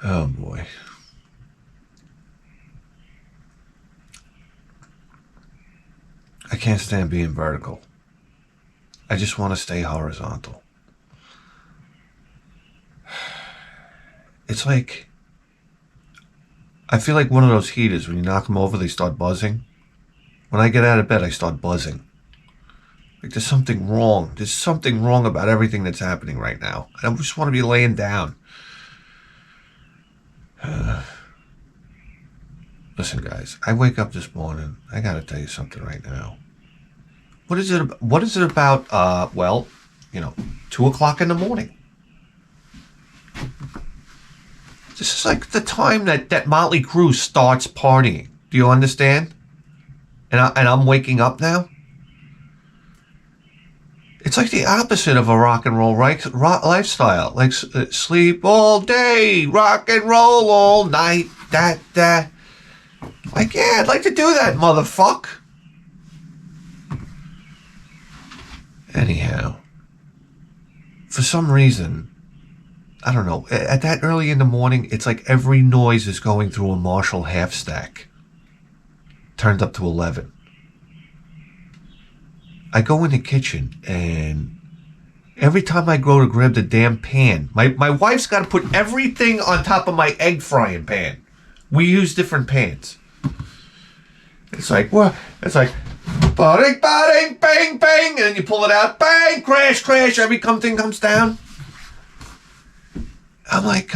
Oh boy. I can't stand being vertical. I just want to stay horizontal. It's like, I feel like one of those heaters. When you knock them over, they start buzzing. When I get out of bed, I start buzzing. Like there's something wrong. There's something wrong about everything that's happening right now. I just want to be laying down. Listen, guys, I wake up this morning. I got to tell you something right now. What is it about, well, 2 o'clock in the morning? This is like the time that Motley Crue starts partying. Do you understand? And I'm waking up now? It's like the opposite of a rock and roll lifestyle. Like sleep all day, rock and roll all night, that. Like, yeah, I'd like to do that, motherfucker. Anyhow, for some reason, I don't know, at that early in the morning, it's like every noise is going through a Marshall half stack. Turned up to 11. I go in the kitchen, and every time I go to grab the damn pan, my wife's got to put everything on top of my egg frying pan. We use different pans. It's like, well, it's like, ba-ding, ba-ding, bang, bang, and then you pull it out, bang, crash, crash, every thing comes down. I'm like,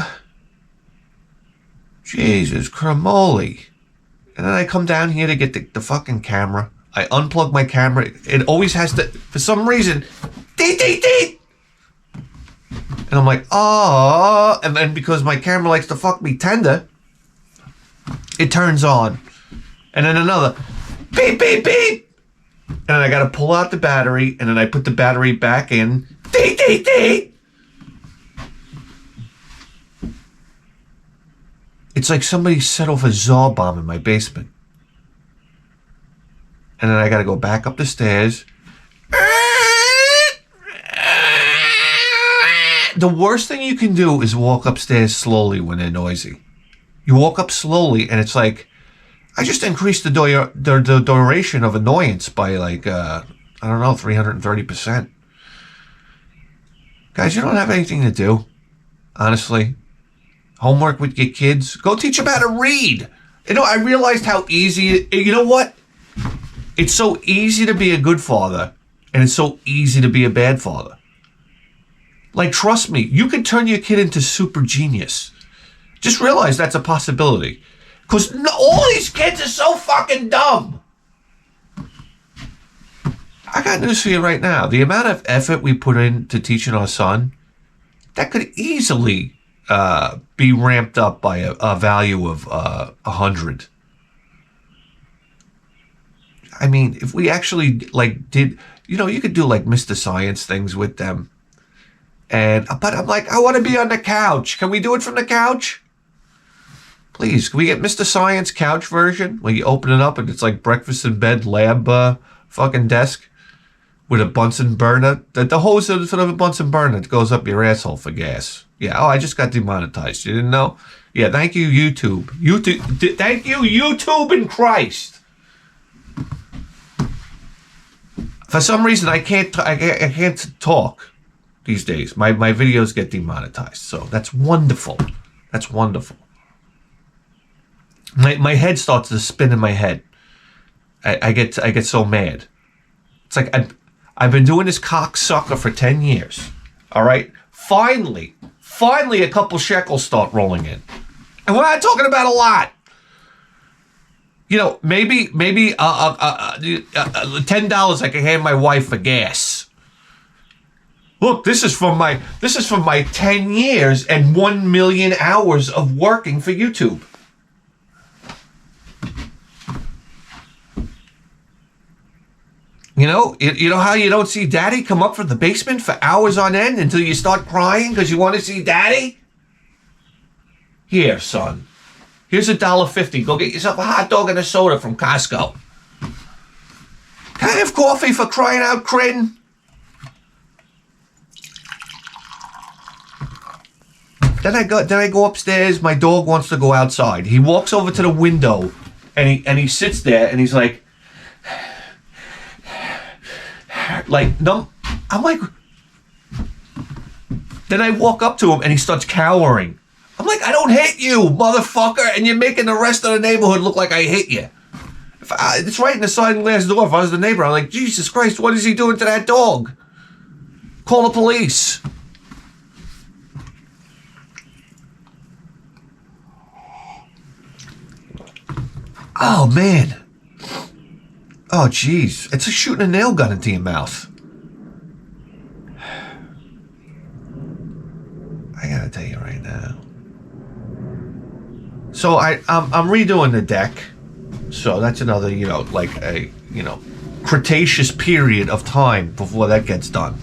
Jesus cramoli. And then I come down here to get the fucking camera. I unplug my camera. It always has to, for some reason, dee. And I'm like, oh, and then because my camera likes to fuck me tender, it turns on. And then another beep, beep, beep. And then I got to pull out the battery, and then I put the battery back in. Dee. It's like somebody set off a Tsar bomb in my basement. And then I got to go back up the stairs. The worst thing you can do is walk upstairs slowly when they're noisy. You walk up slowly, and it's like, I just increased the duration of annoyance by like, 330%. Guys, you don't have anything to do, honestly. Homework with your kids. Go teach them how to read. I realized how easy, you know what? It's so easy to be a good father, and it's so easy to be a bad father. Like, trust me, you can turn your kid into super genius. Just realize that's a possibility. Because all these kids are so fucking dumb. I got news for you right now. The amount of effort we put into teaching our son, that could easily be ramped up by a value of 100. I mean, if we actually did, you could do like Mr. Science things with them. But I'm like, I want to be on the couch. Can we do it from the couch? Please, can we get Mr. Science couch version? Where you open it up and it's like breakfast in bed lab fucking desk with a Bunsen burner. The hose is sort of a Bunsen burner that goes up your asshole for gas. Yeah, I just got demonetized. You didn't know? Yeah, thank you, YouTube. Thank you, YouTube and Christ. For some reason, I can't talk these days. My videos get demonetized. So that's wonderful. That's wonderful. My head starts to spin in my head. I get so mad. It's like I've been doing this cocksucker for 10 years. All right? Finally, a couple shekels start rolling in. And we're not talking about a lot. Maybe $10 I can hand my wife for gas. Look, this is from my 10 years and 1 million hours of working for YouTube. You know how you don't see Daddy come up from the basement for hours on end until you start crying because you want to see Daddy? Here, son. Here's $1.50. Go get yourself a hot dog and a soda from Costco. Can I have coffee for crying out, Crin? Then I go upstairs. My dog wants to go outside. He walks over to the window, and he sits there, and he's like no. I'm like. Then I walk up to him, and he starts cowering. I'm like, I don't hit you, motherfucker, and you're making the rest of the neighborhood look like I hit you. It's right in the sliding glass door. If I was the neighbor, I'm like, Jesus Christ, what is he doing to that dog? Call the police. Oh, man. Oh, jeez. It's like shooting a nail gun into your mouth. I gotta tell you right now. So I'm redoing the deck. So that's another, like a, Cretaceous period of time before that gets done.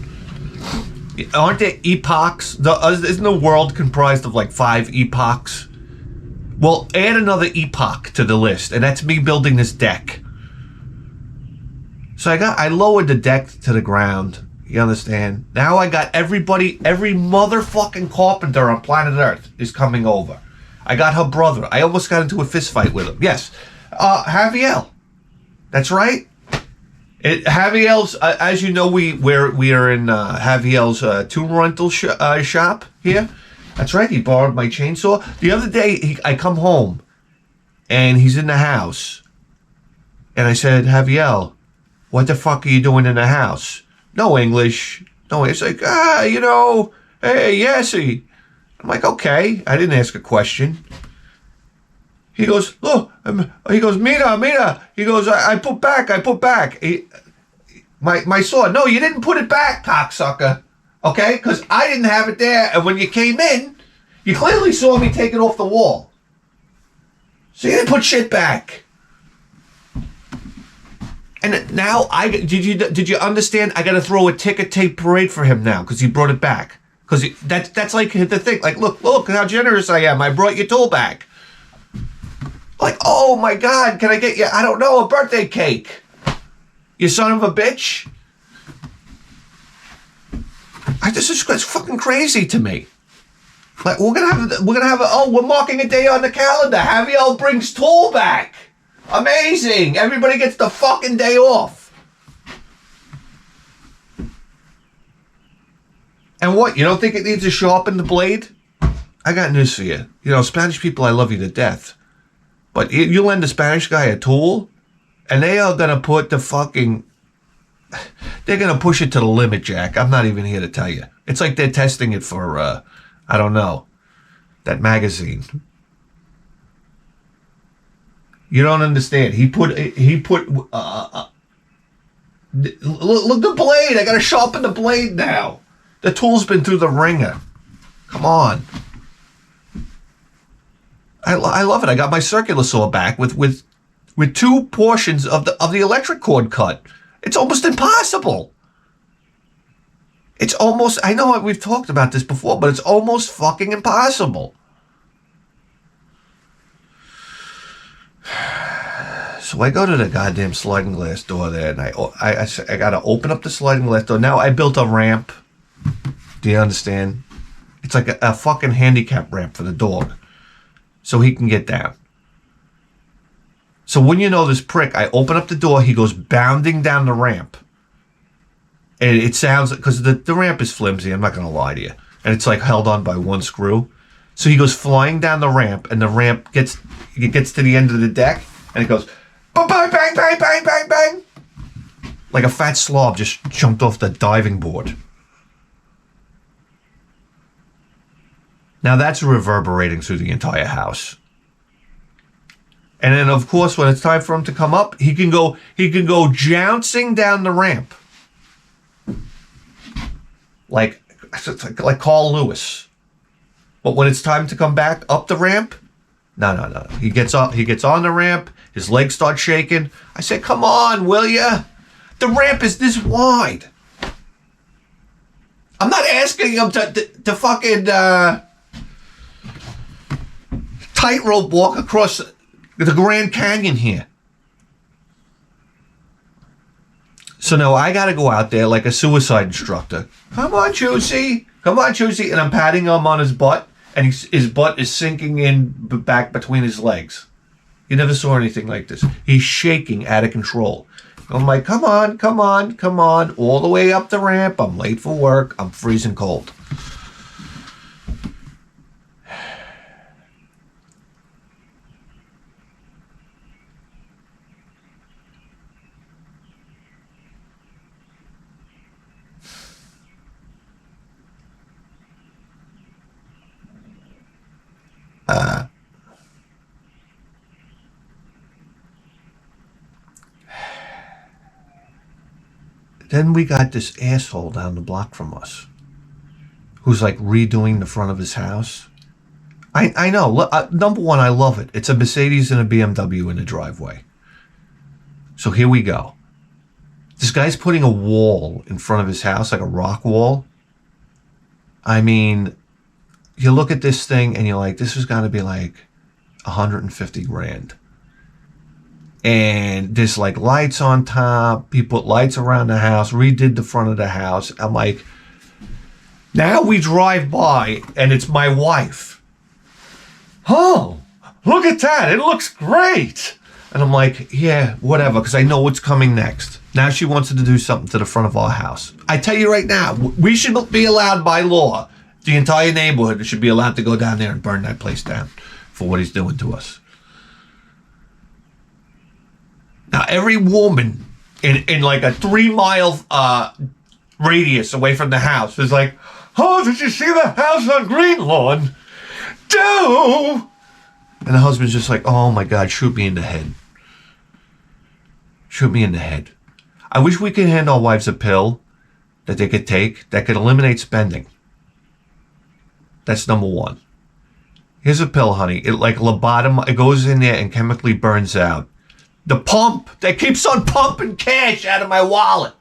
Aren't there epochs? Isn't the world comprised of like 5 epochs? Well, add another epoch to the list, and that's me building this deck. So I lowered the deck to the ground. You understand? Now I got every motherfucking carpenter on planet Earth is coming over. I got her brother. I almost got into a fist fight with him. Yes. Javier. That's right. Javier's, as you know, we are in Javier's tomb rental shop here. That's right. He borrowed my chainsaw. The other day, I come home, and he's in the house. And I said, Javier, what the fuck are you doing in the house? No English. No, it's like, hey, Yessie. I'm like, okay. I didn't ask a question. He goes, look. He goes, mira. He goes, I put back. My saw. No, you didn't put it back, cocksucker. Okay? Because I didn't have it there. And when you came in, you clearly saw me take it off the wall. So you didn't put shit back. And now did you understand? I got to throw a ticker tape parade for him now because he brought it back. Because that's like the thing. Like, look how generous I am. I brought your tool back. Like, oh my God, can I get you, I don't know, a birthday cake? You son of a bitch. This is fucking crazy to me. Like, we're marking a day on the calendar. Javier brings tool back. Amazing. Everybody gets the fucking day off. And what, you don't think it needs to sharpen the blade? I got news for you. Spanish people, I love you to death. But you lend a Spanish guy a tool, and they are going to put they're going to push it to the limit, Jack. I'm not even here to tell you. It's like they're testing it for, I don't know, that magazine. You don't understand. He put look the blade. I got to sharpen the blade now. The tool's been through the ringer. Come on. I love it. I got my circular saw back with 2 portions of the electric cord cut. It's almost impossible. It's almost, I know we've talked about this before, but it's almost fucking impossible. So I go to the goddamn sliding glass door there, and I got to open up the sliding glass door. Now I built a ramp. Do you understand? It's like a fucking handicap ramp for the dog, so he can get down. So when you know this prick, I open up the door, he goes bounding down the ramp. And it sounds, because the ramp is flimsy, I'm not going to lie to you. And it's like held on by 1 screw. So he goes flying down the ramp, and the ramp gets to the end of the deck, and it goes, bang, bang, bang, bang, bang, bang, bang. Like a fat slob just jumped off the diving board. Now that's reverberating through the entire house. And then, of course, when it's time for him to come up, he can go jouncing down the ramp. Like Carl Lewis. But when it's time to come back up the ramp, no. He gets on the ramp, his legs start shaking. I said, come on, will ya? The ramp is this wide. I'm not asking him to fucking tightrope walk across the Grand Canyon here. So now I got to go out there like a suicide instructor. Come on, Choosy. And I'm patting him on his butt. and his butt is sinking in back between his legs. You never saw anything like this. He's shaking out of control. I'm like, come on, come on, come on, all the way up the ramp. I'm late for work. I'm freezing cold. Then we got this asshole down the block from us who's like redoing the front of his house. I know. Number one, I love it. It's a Mercedes and a BMW in the driveway. So here we go. This guy's putting a wall in front of his house, like a rock wall. I mean, you look at this thing and you're like, this has got to be like 150 grand. And there's like lights on top. He put lights around the house, redid the front of the house. I'm like, now we drive by and it's my wife. Oh, look at that. It looks great. And I'm like, yeah, whatever, because I know what's coming next. Now she wants to do something to the front of our house. I tell you right now, we should be allowed by law. The entire neighborhood should be allowed to go down there and burn that place down for what he's doing to us. Now, every woman in like a 3-mile radius away from the house is like, oh, did you see the house on Greenlawn? Do! And the husband's just like, oh my God, shoot me in the head. Shoot me in the head. I wish we could hand our wives a pill that they could take that could eliminate spending. That's number one. Here's a pill, honey. It like lobotomy, it goes in there and chemically burns out. The pump that keeps on pumping cash out of my wallet.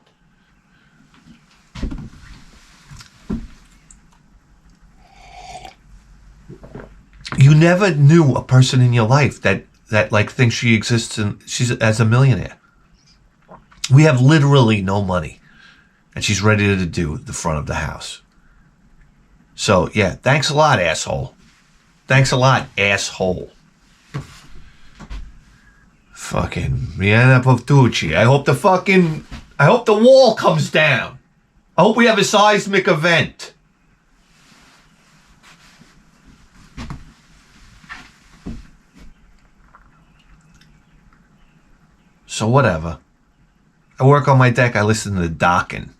You never knew a person in your life that like thinks she exists and she's as a millionaire. We have literally no money, and she's ready to do the front of the house. So yeah, thanks a lot, asshole. Thanks a lot, asshole. Fucking Rihanna Povtucci. I hope the wall comes down. I hope we have a seismic event. So whatever. I work on my deck. I listen to Dokken.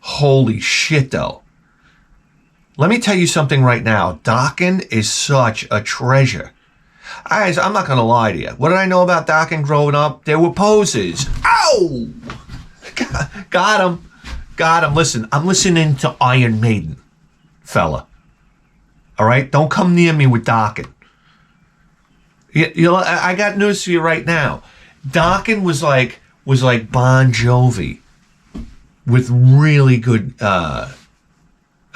Holy shit, though. Let me tell you something right now. Dokken is such a treasure. Guys, I'm not going to lie to you. What did I know about Dokken growing up? There were poses. Ow! Got him. Got him. Listen, I'm listening to Iron Maiden, fella. All right? Don't come near me with Dokken. I got news for you right now. Dokken was like Bon Jovi with really good, a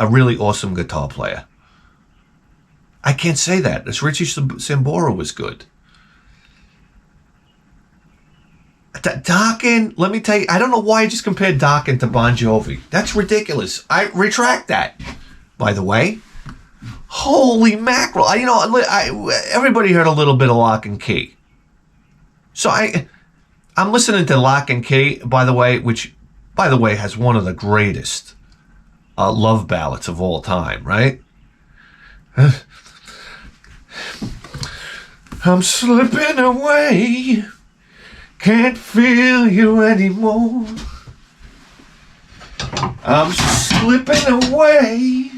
really awesome guitar player. I can't say that. This Richie Sambora was good. Dokken, let me tell you, I don't know why I just compared Dokken to Bon Jovi. That's ridiculous. I retract that, by the way. Holy mackerel. Everybody heard a little bit of Lock and Key. So I'm listening to Lock and Key, by the way, which, by the way, has one of the greatest love ballads of all time, right? I'm slipping away, can't feel you anymore. I'm slipping away,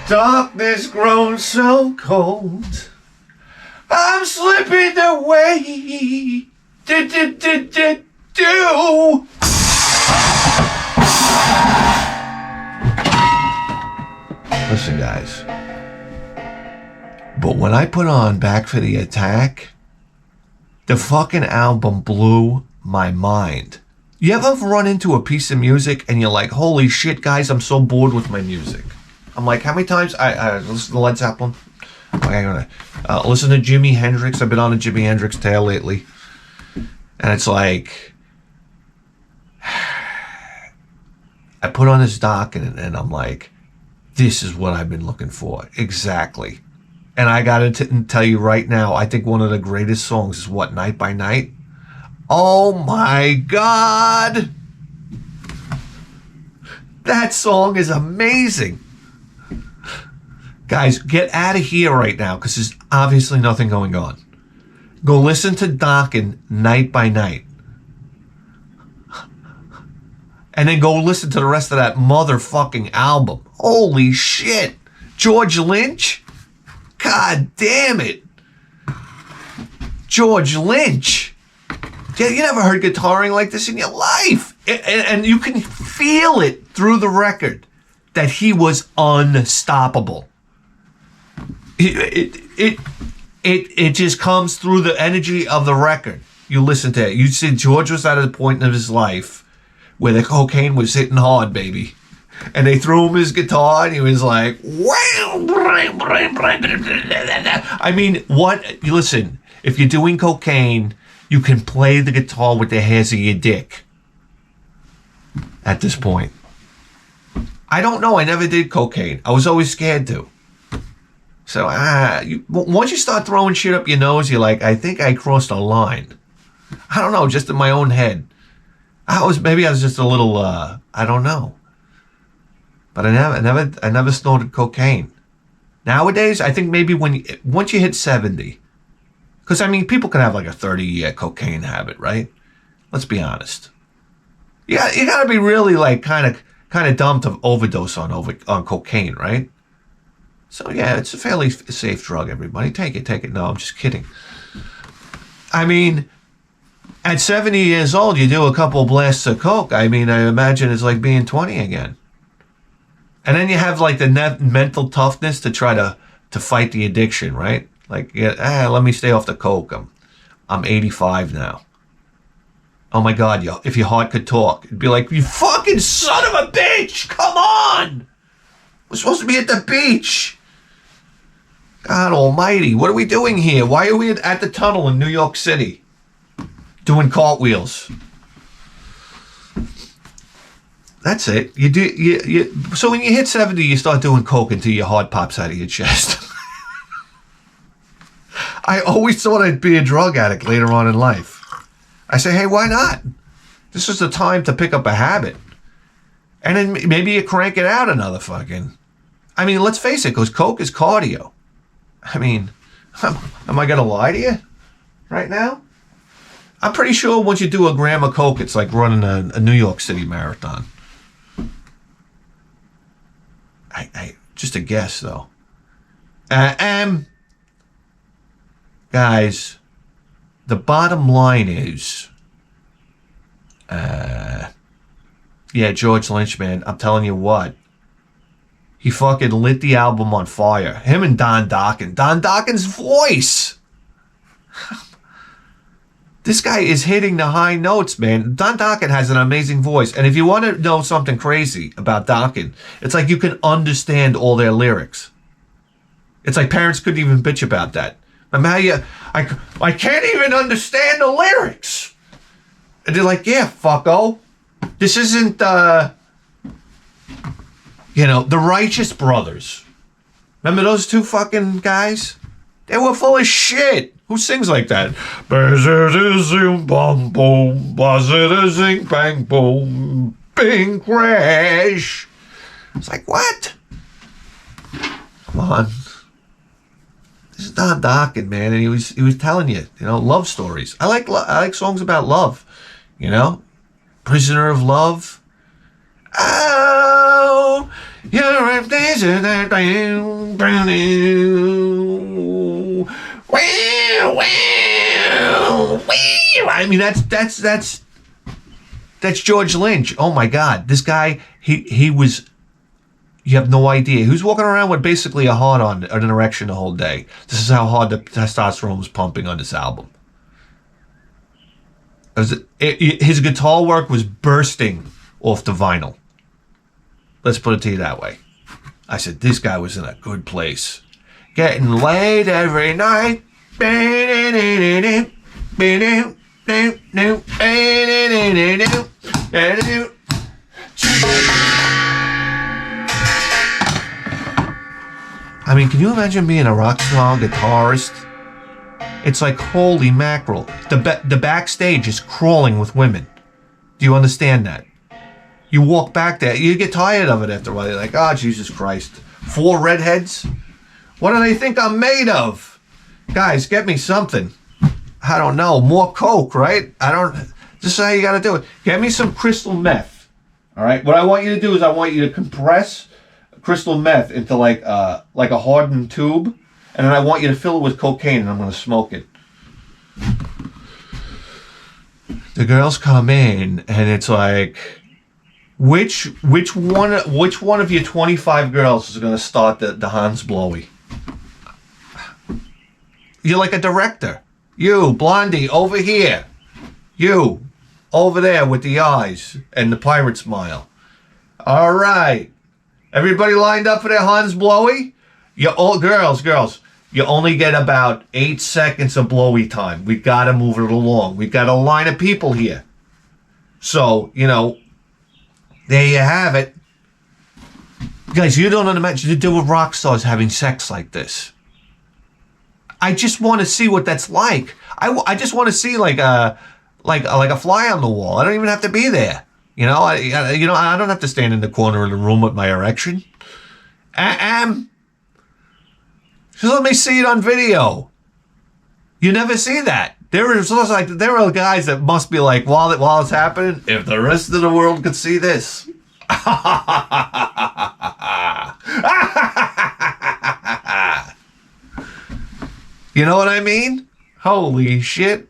darkness grown so cold. I'm slipping away, do. Listen, guys. But when I put on Back for the Attack, the fucking album blew my mind. You ever run into a piece of music and you're like, holy shit, guys, I'm so bored with my music. I'm like, how many times I listen to Led Zeppelin? I'm gonna listen to Jimi Hendrix. I've been on a Jimi Hendrix tail lately. And it's like, I put on this Dokken and I'm like, this is what I've been looking for. Exactly. And I got to tell you right now, I think one of the greatest songs is what, Night by Night? Oh my God. That song is amazing. Guys, get out of here right now because there's obviously nothing going on. Go listen to Dokken, Night by Night. And then go listen to the rest of that motherfucking album. Holy shit. George Lynch? God damn it. George Lynch. You never heard guitaring like this in your life. And you can feel it through the record that he was unstoppable. It just comes through the energy of the record. You listen to it. You see George was at a point in his life where the cocaine was hitting hard, baby. And they threw him his guitar and he was like, wow. I mean, what? Listen, if you're doing cocaine, you can play the guitar with the hairs of your dick at this point. I don't know. I never did cocaine. I was always scared to. So once you start throwing shit up your nose, you're like, I think I crossed a line. I don't know, just in my own head. Maybe I was just a little, I don't know. But I never snorted cocaine. Nowadays, I think maybe once you hit 70, because I mean, people can have like a 30-year cocaine habit, right? Let's be honest. You gotta be really like kind of dumb to overdose on cocaine, right? So yeah, it's a fairly safe drug, everybody. Take it. No, I'm just kidding. I mean, at 70 years old, you do a couple blasts of coke. I mean, I imagine it's like being 20 again. And then you have like the mental toughness to try to fight the addiction, right? Like, let me stay off the coke. I'm 85 now. Oh my God, if your heart could talk, it'd be like, you fucking son of a bitch! Come on! We're supposed to be at the beach. God almighty, what are we doing here? Why are we at the tunnel in New York City? Doing cartwheels. That's it. So when you hit 70, you start doing coke until your heart pops out of your chest. I always thought I'd be a drug addict later on in life. I say, hey, why not? This is the time to pick up a habit. And then maybe you crank it out another fucking... I mean, let's face it, because coke is cardio. I mean, am I going to lie to you right now? I'm pretty sure once you do a gram of coke, it's like running a New York City marathon. I just a guess, though. Guys, the bottom line is, yeah, George Lynch, man, I'm telling you what. He fucking lit the album on fire. Him and Don Dokken. Don Dokken's voice. This guy is hitting the high notes, man. Don Dokken has an amazing voice. And if you want to know something crazy about Dokken, it's like you can understand all their lyrics. It's like parents couldn't even bitch about that. I can't even understand the lyrics. And they're like, yeah, fucko. This isn't, the Righteous Brothers. Remember those two fucking guys? They were full of shit. Who sings like that? Bang, boom, bing, crash. It's like, what? Come on. This is Don Dokken, man, and he was telling you, love stories. I like songs about love, Prisoner of Love. Oh, you're a desert that I mean, that's George Lynch. Oh my God, this guy, he was. You have no idea. He was walking around with basically a hard-on, an erection the whole day. This is how hard the testosterone was pumping on this album. His guitar work was bursting off the vinyl. Let's put it to you that way. I said, this guy was in a good place. Getting laid every night. I mean, can you imagine being a Rockstar guitarist? It's like, holy mackerel. The backstage is crawling with women. Do you understand that? You walk back there, you get tired of it after a while. You're like, oh, Jesus Christ. 4 redheads? What do they think I'm made of? Guys, get me something. I don't know. More coke, right? This is how you got to do it. Get me some crystal meth. All right? What I want you to do is I want you to compress crystal meth into like a hardened tube. And then I want you to fill it with cocaine and I'm going to smoke it. The girls come in and it's like, which one of your 25 girls is going to start the Hans Blowy? You're like a director. You, Blondie, over here. You, over there with the eyes and the pirate smile. All right. Everybody lined up for their Hans Blowy? You all girls. You only get about 8 seconds of blowy time. We got to move it along. We got a line of people here. So, there you have it. Guys, you don't imagine to deal with rock stars having sex like this. I just want to see what that's like. I just want to see like a fly on the wall. I don't even have to be there. I don't have to stand in the corner of the room with my erection. Just let me see it on video. You never see that. There are guys that must be like, while it's happening, if the rest of the world could see this. You know what I mean? Holy shit.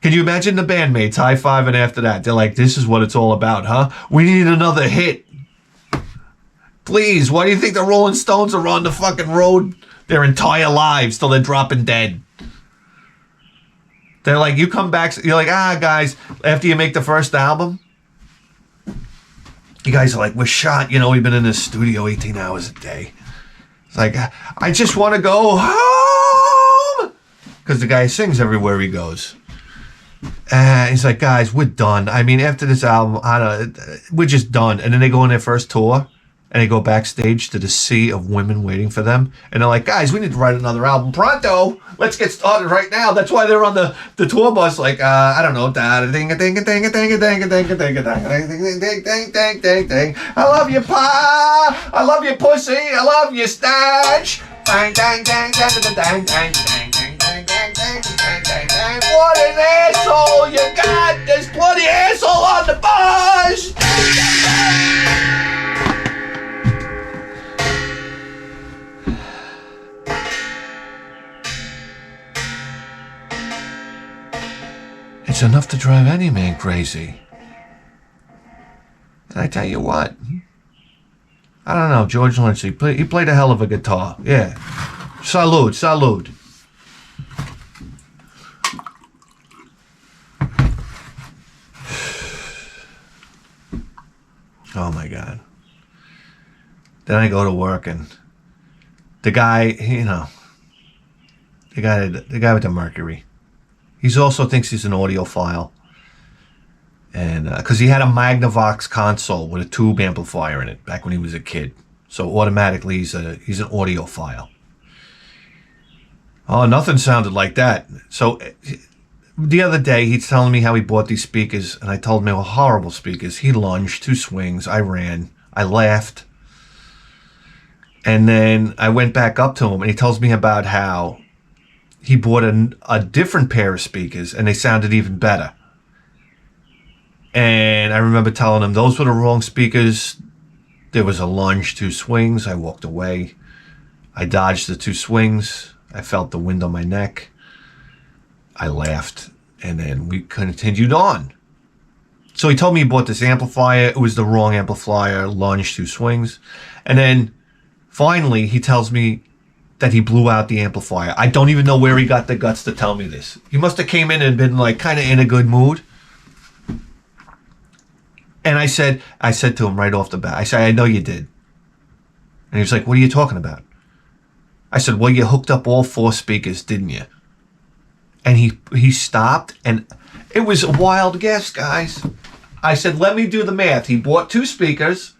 Can you imagine the bandmates high-fiving after that? They're like, this is what it's all about, huh? We need another hit. Please, why do you think the Rolling Stones are on the fucking road their entire lives till they're dropping dead? They're like, you come back, you're like, guys, after you make the first album, you guys are like, we're shot, we've been in this studio 18 hours a day. It's like, I just want to go home. Because the guy sings everywhere he goes. And he's like, guys, we're done. I mean, after this album, we're just done. And then they go on their first tour. And they go backstage to the sea of women waiting for them. And they're like, guys, we need to write another album pronto. Let's get started right now. That's why they're on the tour bus like, I don't know. I love you, pa. I love you, pussy. I love you, snatch. What an asshole you got. There's plenty of asshole on the bus. It's enough to drive any man crazy. And I tell you what, I don't know, George Lynch, he played a hell of a guitar. Yeah. Salute. Oh my God. Then I go to work and the guy, the guy with the Mercury. He also thinks he's an audiophile. And because he had a Magnavox console with a tube amplifier in it back when he was a kid. So automatically he's an audiophile. Oh, nothing sounded like that. So the other day he's telling me how he bought these speakers. And I told him they were horrible speakers. He lunged 2 swings. I ran. I laughed. And then I went back up to him and he tells me about how he bought a different pair of speakers and they sounded even better. And I remember telling him those were the wrong speakers. There was a lunge, 2 swings. I walked away. I dodged the 2 swings. I felt the wind on my neck. I laughed. And then we continued on. So he told me he bought this amplifier. It was the wrong amplifier. Lunge, 2 swings. And then finally he tells me that he blew out the amplifier. I don't even know where he got the guts to tell me this. He must have came in and been like kind of in a good mood. And I said to him right off the bat, I said, I know you did. And he was like, what are you talking about? I said, well, you hooked up all 4 speakers, didn't you? And he stopped, and it was a wild guess, guys. I said, let me do the math. He bought 2 speakers.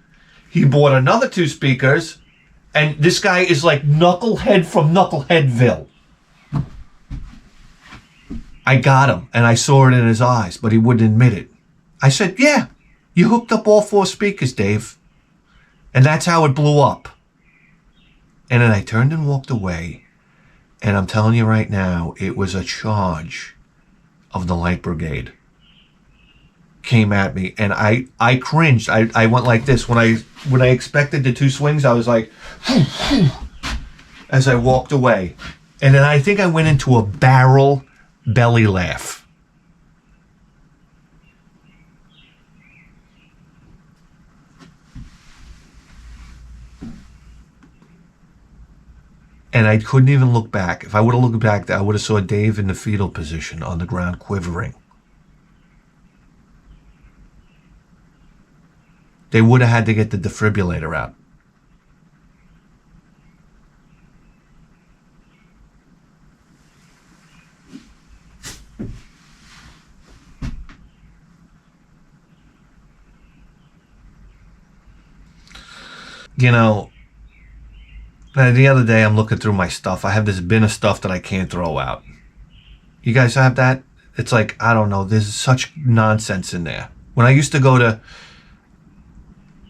He bought another 2 speakers. And this guy is like Knucklehead from Knuckleheadville. I got him, and I saw it in his eyes, but he wouldn't admit it. I said, yeah, you hooked up all 4 speakers, Dave. And that's how it blew up. And then I turned and walked away. And I'm telling you right now, it was a charge of the Light Brigade. Came at me, and I cringed. I went like this. When I expected the 2 swings, I was like, as I walked away. And then I think I went into a barrel belly laugh. And I couldn't even look back. If I would have looked back, I would have saw Dave in the fetal position on the ground quivering. They would have had to get the defibrillator out. You know, the other day I'm looking through my stuff. I have this bin of stuff that I can't throw out. You guys have that? It's like, I don't know, there's such nonsense in there. When I used to go to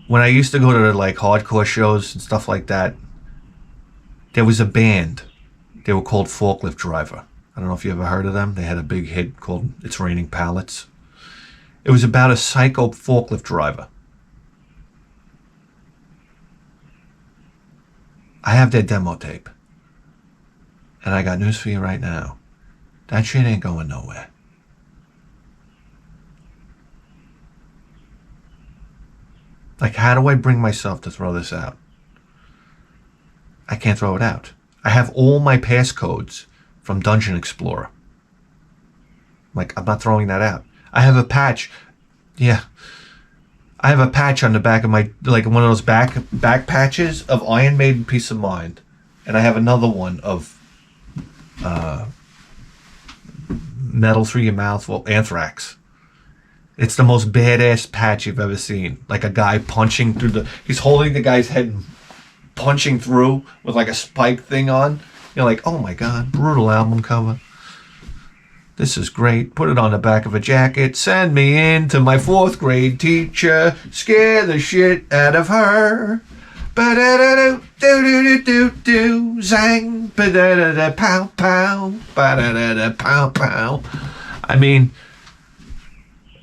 like hardcore shows and stuff like that, there was a band. They were called Forklift Driver. I don't know if you ever heard of them. They had a big hit called It's Raining Pallets. It was about a psycho forklift driver. I have their demo tape. And I got news for you right now. That shit ain't going nowhere. Like, how do I bring myself to throw this out? I can't throw it out. I have all my passcodes from Dungeon Explorer. Like, I'm not throwing that out. I have a patch. Yeah. I have a patch on the back of my, like one of those back patches of Iron Maiden Peace of Mind. And I have another one of Metal Through Your Mouth, well, Anthrax. It's the most badass patch you've ever seen. Like a guy punching through he's holding the guy's head and punching through with like a spike thing on. You're like, oh my God, brutal album cover. This is great. Put it on the back of a jacket. Send me in to my 4th grade teacher. Scare the shit out of her. Ba-da-da-do, do-do-do-do-do, zang, ba-da-da-da, pow-pow, ba-da-da-da, pow-pow. I mean,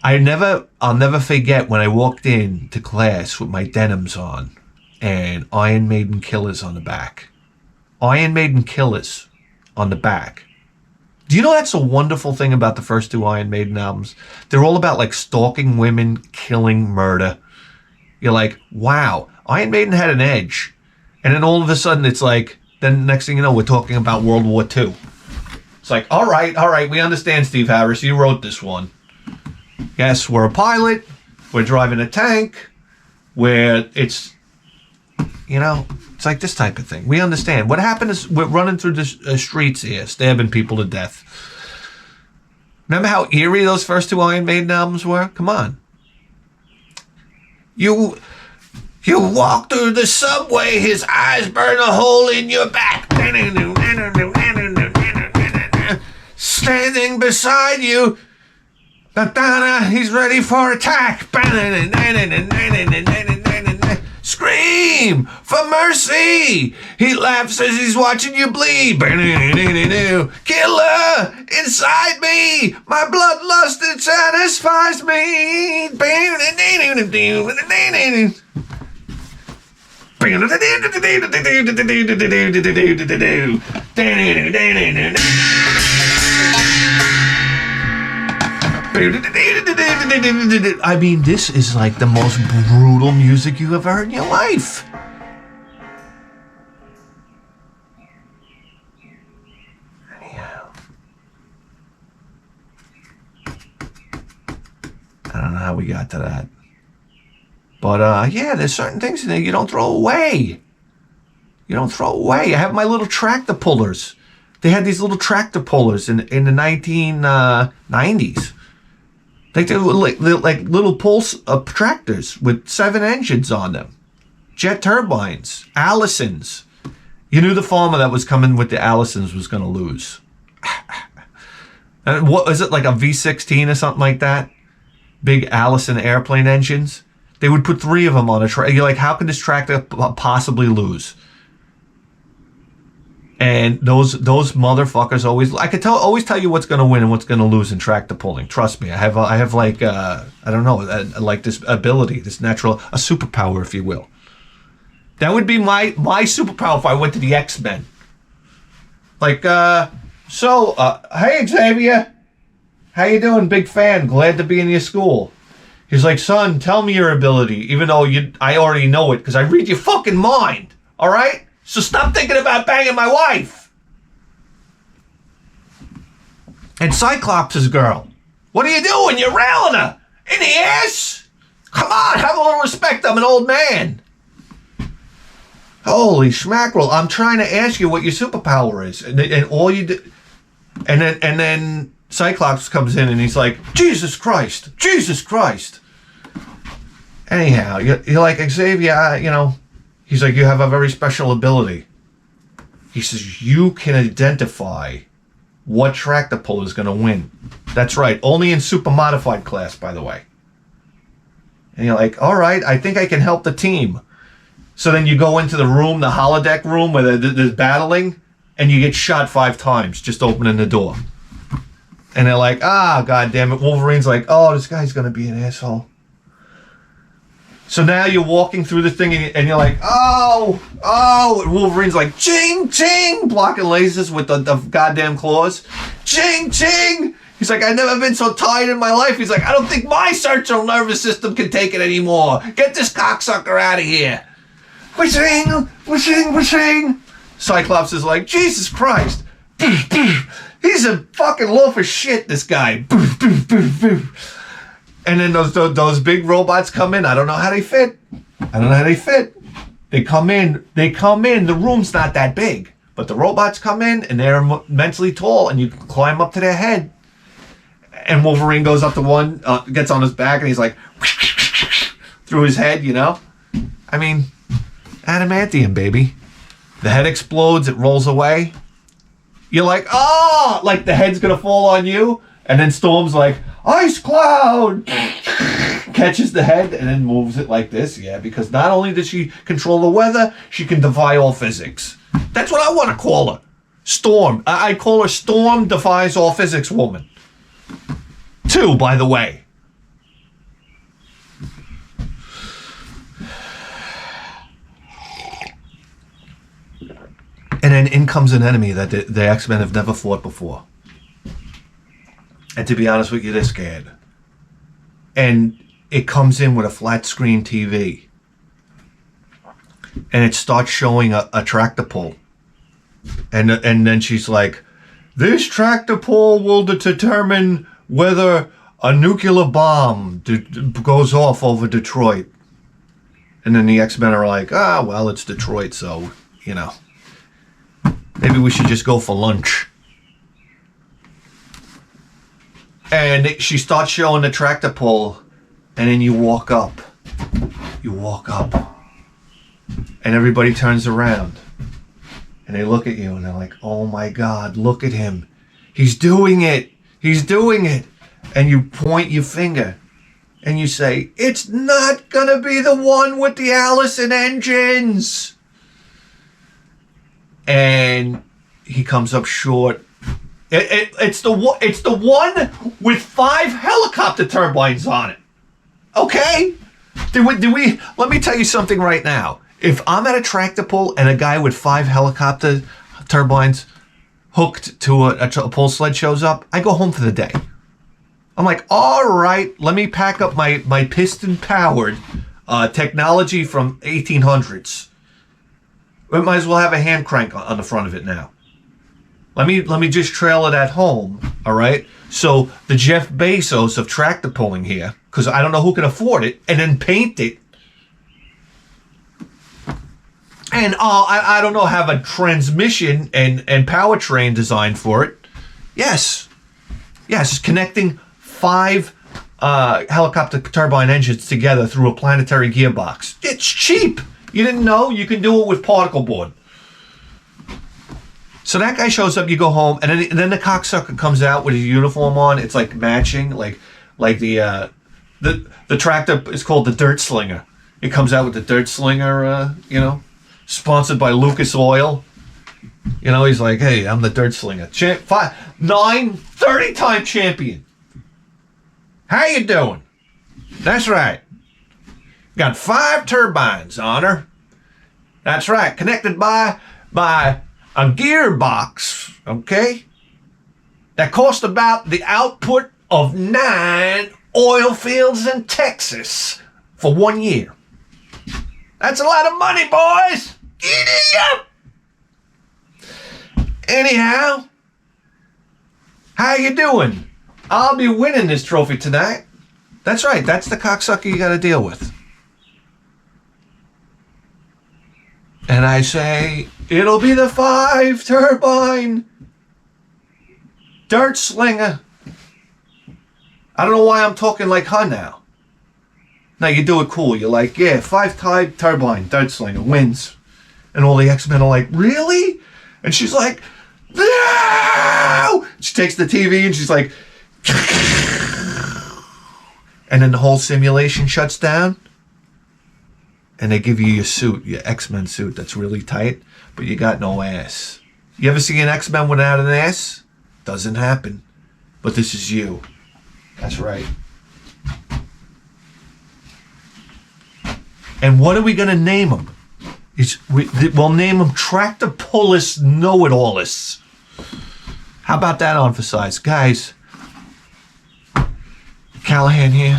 I'll never forget when I walked in to class with my denims on and Iron Maiden Killers on the back. Iron Maiden Killers on the back. Do you know that's a wonderful thing about the first 2 Iron Maiden albums? They're all about like stalking women, killing, murder. You're like, wow, Iron Maiden had an edge. And then all of a sudden it's like, then next thing you know, we're talking about World War II. It's like, all right, we understand, Steve Harris, you wrote this one. Yes, we're a pilot, we're driving a tank, where it's, you know, it's like this type of thing. We understand. What happened is we're running through the streets here, stabbing people to death. Remember how eerie those first 2 Iron Maiden albums were? Come on. You walk through the subway, his eyes burn a hole in your back. Standing beside you, he's ready for attack. Scream for mercy. He laughs as he's watching you bleed. Killer inside me. My bloodlust, it satisfies me. I mean, this is like the most brutal music you ever heard in your life. Anyhow, I don't know how we got to that. But yeah, there's certain things in there you don't throw away. You don't throw away. I have my little tractor pullers. They had these little tractor pullers in the 1990s. Like they were like little pulse tractors with 7 engines on them. jet turbines, Allisons. You knew the farmer that was coming with the Allisons was going to lose. And what was it, like a V16 or something like that? Big Allison airplane engines. They would put 3 of them on a tractor. You're like, how can this tractor possibly lose? And those motherfuckers always, I could always tell you what's going to win and what's going to lose in tractor pulling. Trust me, I have like I don't know, like this ability, this natural, a superpower, if you will. That would be my superpower if I went to the X-Men. Like, hey Xavier, how you doing? Big fan, glad to be in your school. He's like, son, tell me your ability, even though I already know it because I read your fucking mind. All right. So stop thinking about banging my wife. And Cyclops' girl. What are you doing? You're railing her. In the ass? Come on, have a little respect. I'm an old man. Holy schmackerel. I'm trying to ask you what your superpower is. And all you do... And then Cyclops comes in and he's like, Jesus Christ. Jesus Christ. Anyhow, you're like, Xavier, you know... He's like, you have a very special ability. He says, you can identify what tractor pull is going to win. That's right. Only in super modified class, by the way. And you're like, all right, I think I can help the team. So then you go into the room, the holodeck room where they're battling, and you get shot 5 times just opening the door. And they're like, God damn it. Wolverine's like, oh, this guy's going to be an asshole. So now you're walking through the thing and you're like, oh, and Wolverine's like, ching, ching, blocking lasers with the goddamn claws. Ching, ching. He's like, I've never been so tired in my life. He's like, I don't think my central nervous system can take it anymore. Get this cocksucker out of here. Wishing, wishing, wishing. Cyclops is like, Jesus Christ. He's a fucking loaf of shit, this guy. And then those big robots come in. I don't know how they fit. They come in. The room's not that big. But the robots come in, and they're immensely tall, and you can climb up to their head. And Wolverine goes up to one, gets on his back, and he's like, through his head, you know? I mean, adamantium, baby. The head explodes. It rolls away. You're like, oh! Like the head's going to fall on you. And then Storm's like, ice cloud! Catches the head and then moves it like this. Yeah, because not only does she control the weather, she can defy all physics. That's what I want to call her. Storm. I call her Storm Defies All Physics Woman. 2, by the way. And then in comes an enemy that the X-Men have never fought before. And to be honest with you, they're scared. And it comes in with a flat screen TV. And it starts showing a tractor pull. And then she's like, this tractor pull will determine whether a nuclear bomb goes off over Detroit. And then the X-Men are like, well, it's Detroit, so, you know. Maybe we should just go for lunch. And she starts showing the tractor pull, and then you walk up. And everybody turns around. And they look at you, and they're like, oh my God, look at him. He's doing it. And you point your finger, and you say, it's not gonna be the one with the Allison engines. And he comes up short. It's the one with 5 helicopter turbines on it. Okay? Let me tell you something right now. If I'm at a tractor pull and a guy with 5 helicopter turbines hooked to a pull sled shows up, I go home for the day. I'm like, all right, let me pack up my piston-powered technology from 1800s. We might as well have a hand crank on the front of it now. Let me just trail it at home, all right? So the Jeff Bezos of tractor pulling here, because I don't know who can afford it, and then paint it. And I don't know, have a transmission and powertrain designed for it. Yes, connecting 5 helicopter turbine engines together through a planetary gearbox. It's cheap. You didn't know? You can do it with particle board. So that guy shows up, you go home, and then the cocksucker comes out with his uniform on. It's like matching, like the tractor is called the Dirt Slinger. It comes out with the Dirt Slinger, you know, sponsored by Lucas Oil. You know, he's like, hey, I'm the Dirt Slinger. 30-time champion. How you doing? That's right. Got 5 turbines on her. That's right. Connected by a gearbox, okay? That cost about the output of 9 oil fields in Texas for 1 year. That's a lot of money, boys. Giddy up. Anyhow, how you doing? I'll be winning this trophy tonight. That's right. That's the cocksucker you got to deal with. And I say, it'll be the 5-turbine Dirt Slinger. I don't know why I'm talking like her now. Now you do it cool. You're like, yeah, 5-turbine Dirt Slinger wins. And all the X-Men are like, really? And she's like, no! She takes the TV and she's like, and then the whole simulation shuts down. And they give you your suit, your X-Men suit that's really tight, but you got no ass. You ever see an X-Men without an ass? Doesn't happen. But this is you. That's right. And what are we going to name them? We'll name them Tractor Pullus Know-It-Allists. How about that emphasized? Guys, Callahan here.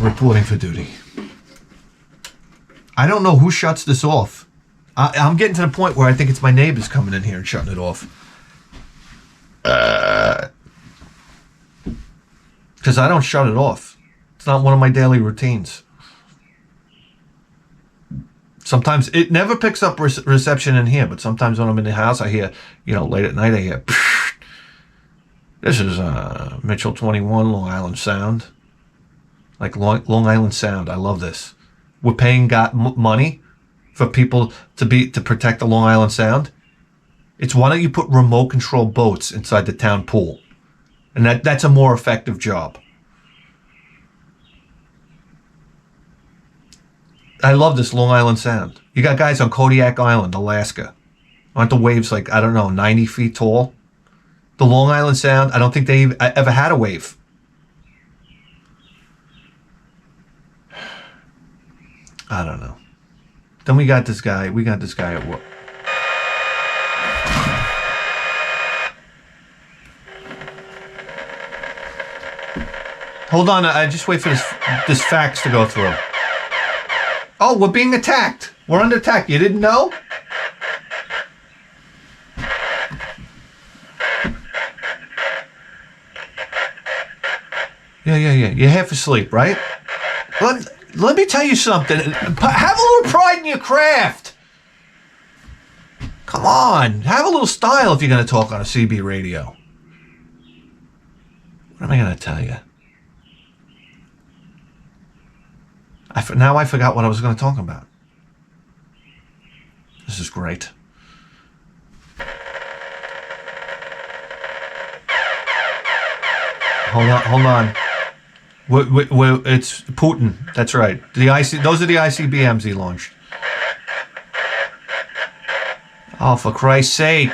Reporting for duty. I don't know who shuts this off. I'm getting to the point where I think it's my neighbors coming in here and shutting it off. Because I don't shut it off. It's not one of my daily routines. Sometimes it never picks up reception in here, but sometimes when I'm in the house, I hear, late at night, I hear, this is Mitchell 21, Long Island Sound. Like Long Island Sound. I love this. We're paying money for people to protect the Long Island Sound. It's why don't you put remote control boats inside the town pool? And that's a more effective job. I love this Long Island Sound. You got guys on Kodiak Island, Alaska. Aren't the waves 90 feet tall? The Long Island Sound, I don't think they ever had a wave. I don't know. Then we got this guy. At work. Hold on. I just wait for this fax to go through. Oh, we're being attacked. We're under attack. You didn't know? Yeah. You're half asleep, right? Let me tell you something. Have a little pride in your craft. Come on. Have a little style if you're going to talk on a CB radio. What am I going to tell you? Now I forgot what I was going to talk about. This is great. Hold on. It's Putin. That's right. Those are the ICBMs he launched. Oh, for Christ's sake.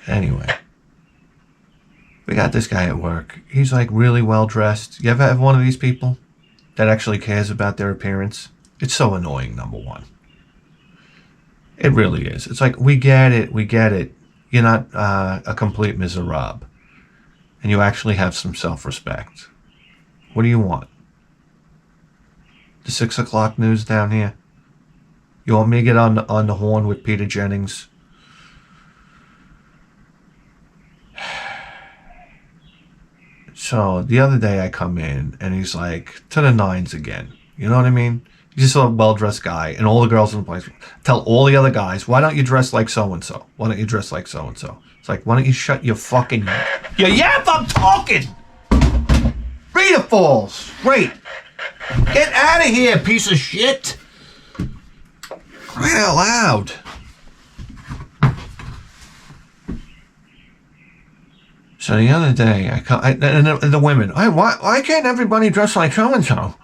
Anyway. We got this guy at work. He's really well dressed. You ever have one of these people that actually cares about their appearance? It's so annoying, number one. It really is. It's we get it. You're not a complete miserable. And you actually have some self-respect. What do you want? the 6 o'clock news down here? You want me to get on the horn with Peter Jennings? So the other day I come in and he's like, to the nines again. You know what I mean? He's just a well-dressed guy, and all the girls in the place tell all the other guys, why don't you dress like so-and-so? Why don't you dress like so-and-so? It's like, why don't you shut your fucking... You yap, I'm talking! Rita Falls! Great! Get out of here, piece of shit! Crying out loud. So the other day, and the women, why can't everybody dress like so-and-so?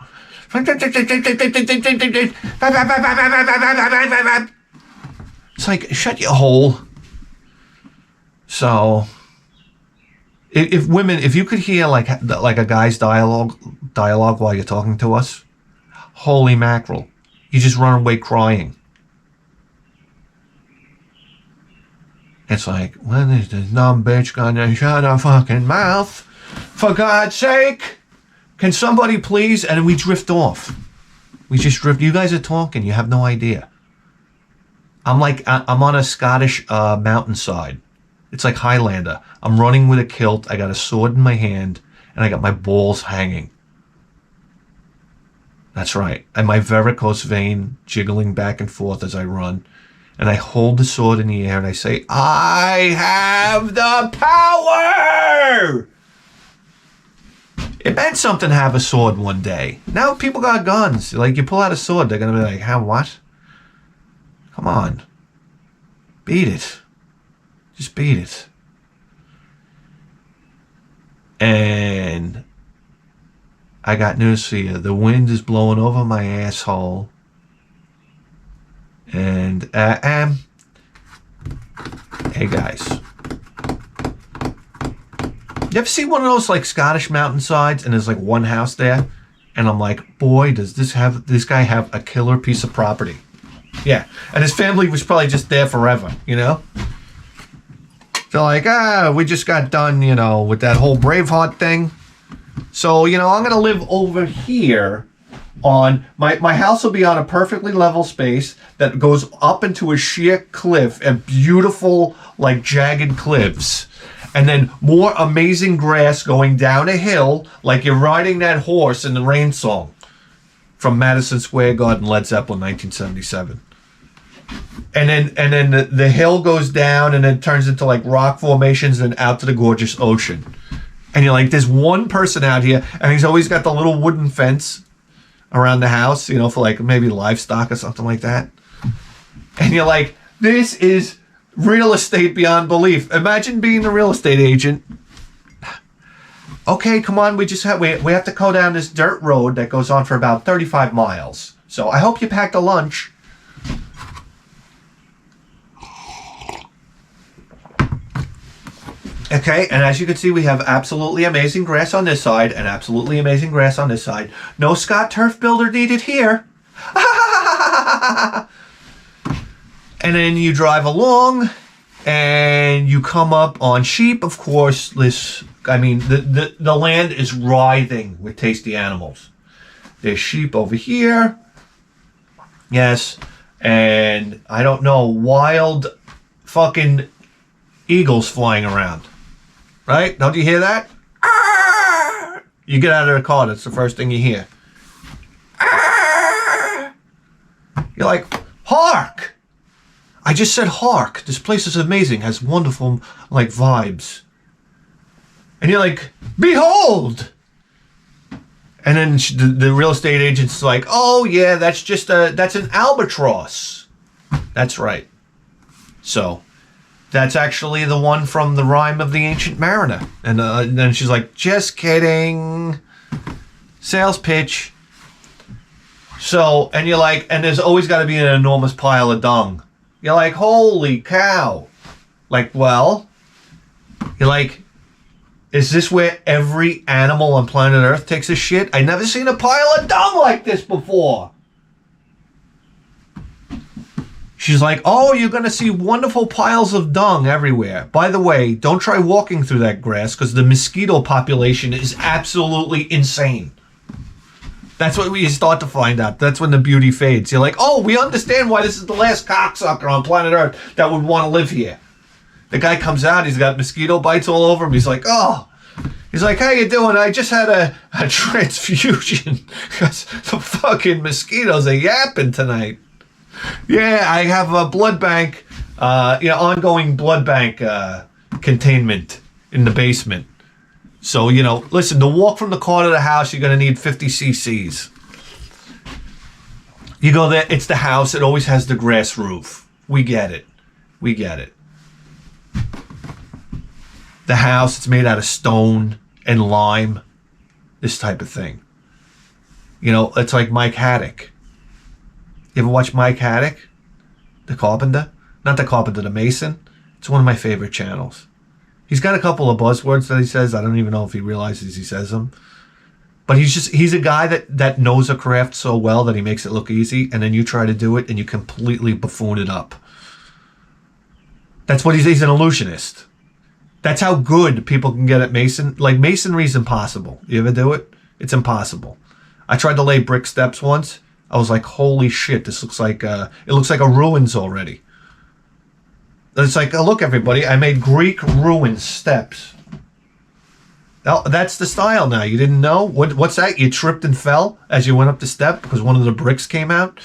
It's like, shut your hole. So, if you could hear like a guy's dialogue while you're talking to us, holy mackerel, you just run away crying. It's like, when is this dumb bitch gonna shut her fucking mouth? For God's sake! Can somebody please? And we drift off. We just drift. You guys are talking. You have no idea. I'm on a Scottish mountainside. It's like Highlander. I'm running with a kilt. I got a sword in my hand, and I got my balls hanging. That's right. And my varicose vein jiggling back and forth as I run. And I hold the sword in the air and I say, I have the power! It meant something to have a sword one day. Now people got guns. Like, you pull out a sword, they're going to be like, how, what? Come on. Beat it. Just beat it. And I got news for you. The wind is blowing over my asshole. And, hey guys. You ever see one of those like Scottish mountainsides and there's like one house there? And I'm like, boy, does this guy have a killer piece of property. Yeah. And his family was probably just there forever, you know? They're like, we just got done, you know, with that whole Braveheart thing. So, you know, I'm going to live over here on, my house will be on a perfectly level space that goes up into a sheer cliff and beautiful, like, jagged cliffs. And then more amazing grass going down a hill like you're riding that horse in the Rain song from Madison Square Garden, Led Zeppelin, 1977. And then the hill goes down and then turns into like rock formations and out to the gorgeous ocean. And you're like, there's one person out here and he's always got the little wooden fence around the house, you know, for like maybe livestock or something like that. And you're like, this is real estate beyond belief. Imagine being a real estate agent. Okay, come on, we have to go down this dirt road that goes on for about 35 miles. So I hope you packed a lunch. Okay, and as you can see, we have absolutely amazing grass on this side and absolutely amazing grass on this side. No Scott Turf Builder needed here. And then you drive along and you come up on sheep. Of course, the land is writhing with tasty animals. There's sheep over here. Yes. And I don't know, wild fucking eagles flying around. Right? Don't you hear that? You get out of the car, that's the first thing you hear. You're like, hark! I just said hark. This place is amazing, has wonderful, like, vibes. And you're like, behold! And then the real estate agent's like, oh yeah, that's an albatross. That's right. So, that's actually the one from the Rime of the Ancient Mariner. And then she's like, just kidding. Sales pitch. So, and you're like, and there's always got to be an enormous pile of dung. You're like, holy cow. Like, well, you're like, is this where every animal on planet Earth takes a shit? I've never seen a pile of dung like this before. She's like, oh, you're going to see wonderful piles of dung everywhere. By the way, don't try walking through that grass because the mosquito population is absolutely insane. That's what you start to find out. That's when the beauty fades. You're like, oh, we understand why this is the last cocksucker on planet Earth that would want to live here. The guy comes out, he's got mosquito bites all over him. He's like, oh. He's like, how you doing? I just had a transfusion because the fucking mosquitoes are yapping tonight. Yeah, I have a blood bank, ongoing blood bank containment in the basement. So, listen, to walk from the car to the house, you're going to need 50 cc's. You go there, it's the house. It always has the grass roof. We get it. The house, it's made out of stone and lime. This type of thing. It's like Mike Haddock. You ever watch Mike Haddock? The carpenter? Not the carpenter, the mason. It's one of my favorite channels. He's got a couple of buzzwords that he says. I don't even know if he realizes he says them. But he's a guy that knows a craft so well that he makes it look easy, and then you try to do it and you completely buffoon it up. That's what he's an illusionist. That's how good people can get at mason. Like, masonry's impossible. You ever do it? It's impossible. I tried to lay brick steps once. I was like, holy shit, this looks like it looks like a ruins already. It's like, oh, look, everybody, I made Greek ruin steps. Oh, that's the style now. You didn't know? What's that? You tripped and fell as you went up the step because one of the bricks came out?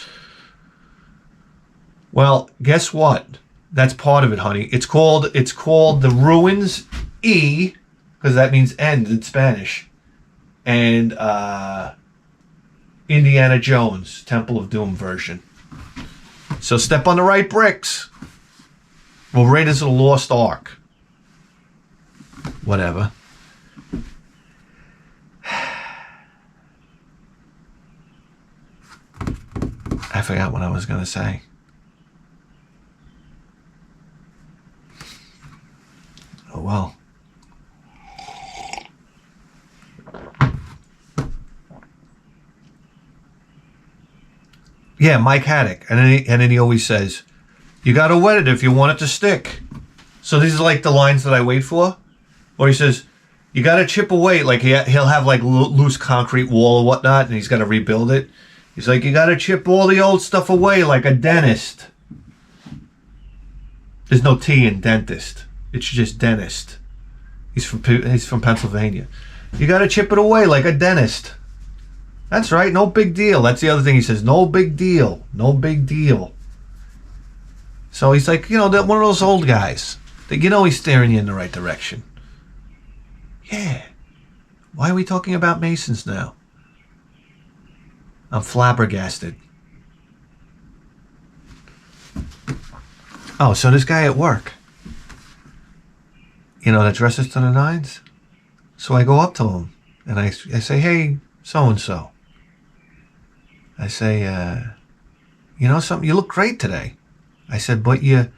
Well, guess what? That's part of it, honey. It's called the Ruins E, because that means end in Spanish. And Indiana Jones, Temple of Doom version. So step on the right bricks. Well, Raiders of the Lost Ark. Whatever. I forgot what I was going to say. Oh, well. Yeah, Mike Haddock. And then he always says, you got to wet it if you want it to stick. So these are like the lines that I wait for. Or he says, you got to chip away. Like he'll have like loose concrete wall or whatnot, and he's got to rebuild it. He's like, you got to chip all the old stuff away like a dentist. There's no T in dentist. It's just dentist. He's from Pennsylvania. You got to chip it away like a dentist. That's right. No big deal. That's the other thing he says. No big deal. No big deal. So he's like, one of those old guys that he's steering you in the right direction. Yeah. Why are we talking about Masons now? I'm flabbergasted. Oh, so this guy at work, that dresses to the nines. So I go up to him and I say, hey, so-and-so. I say, something, you look great today. I said, but you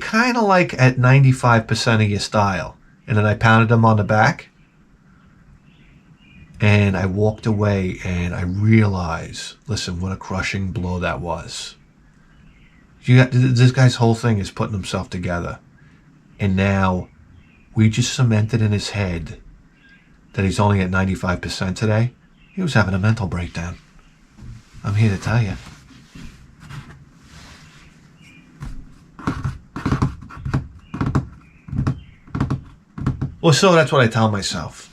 kind of like at 95% of your style. And then I pounded him on the back. And I walked away and I realized, listen, what a crushing blow that was. This guy's whole thing is putting himself together. And now we just cemented in his head that he's only at 95% today. He was having a mental breakdown. I'm here to tell you. Well, so that's what I tell myself.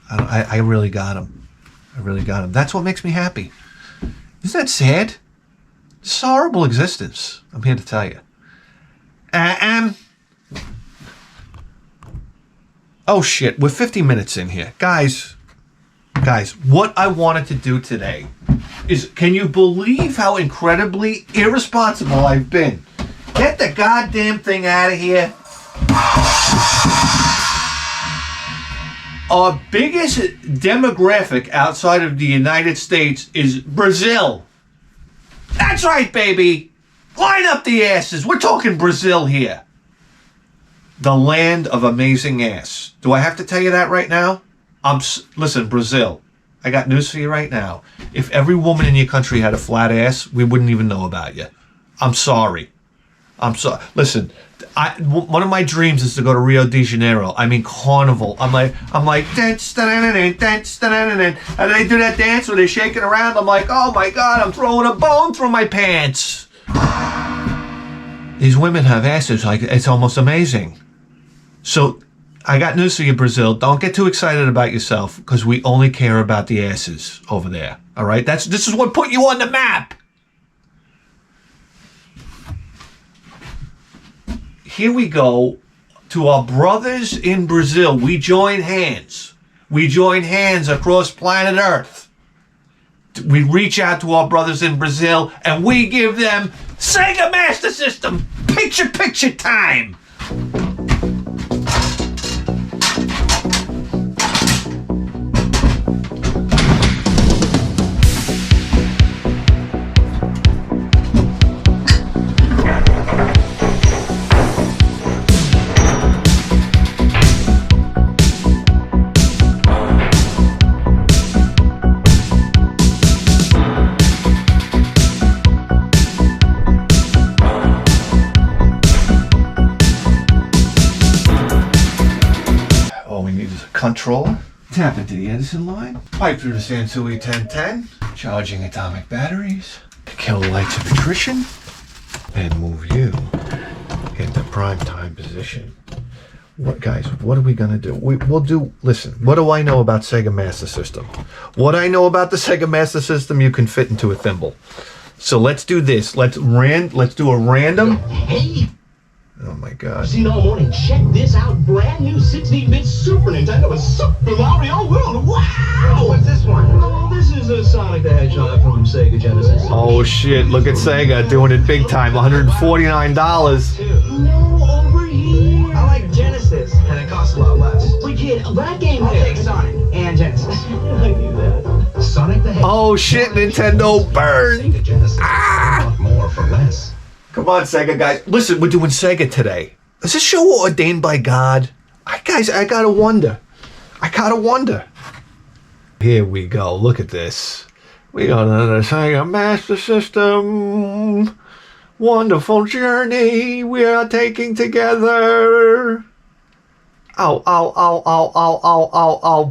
I really got him. I really got him. That's what makes me happy. Isn't that sad? It's a horrible existence. I'm here to tell you. Oh shit, we're 50 minutes in here. Guys, what I wanted to do today is, can you believe how incredibly irresponsible I've been? Get the goddamn thing out of here. Our biggest demographic outside of the United States is Brazil. That's right, baby. Line up the asses. We're talking Brazil here. The land of amazing ass. Do I have to tell you that right now? Listen, Brazil, I got news for you right now. If every woman in your country had a flat ass, we wouldn't even know about you. I'm sorry. Listen, One of my dreams is to go to Rio de Janeiro. I mean, carnival. I'm like, dance, dance, and they do that dance where they're shaking around. I'm like, oh my God, I'm throwing a bone through my pants. These women have asses like it's almost amazing. So I got news for you, Brazil. Don't get too excited about yourself because we only care about the asses over there. All right, this is what put you on the map. Here we go to our brothers in Brazil. We join hands. We join hands across planet Earth. We reach out to our brothers in Brazil and we give them Sega Master System picture time. Controller, tap into the Edison line, pipe through the Sansui 1010, charging atomic batteries, kill the lights of attrition, and move you into prime time position. What, guys, what are we gonna do? We'll do, listen, what do I know about Sega Master System? What I know about the Sega Master System, you can fit into a thimble. So let's do this. Let's do a random. Hey! Oh my God. Seen all morning. Check this out. Brand new 16-bit Super Nintendo with Super Mario World. Wow! What's this one? Oh, this is a Sonic the Hedgehog from Sega Genesis. Oh shit, look at Sega doing it big time. $149. No, over here. I like Genesis, and it costs a lot less. Wait, kid, that game I'll take Sonic and Genesis. I knew that. Sonic the Hedgehog. Oh shit, Nintendo burn! Sega Genesis. More for less. Come on, Sega guys. Listen, we're doing Sega today. Is this show ordained by God? Guys, I gotta wonder. Here we go. Look at this. We got another Sega Master System. Wonderful journey we are taking together. Ow.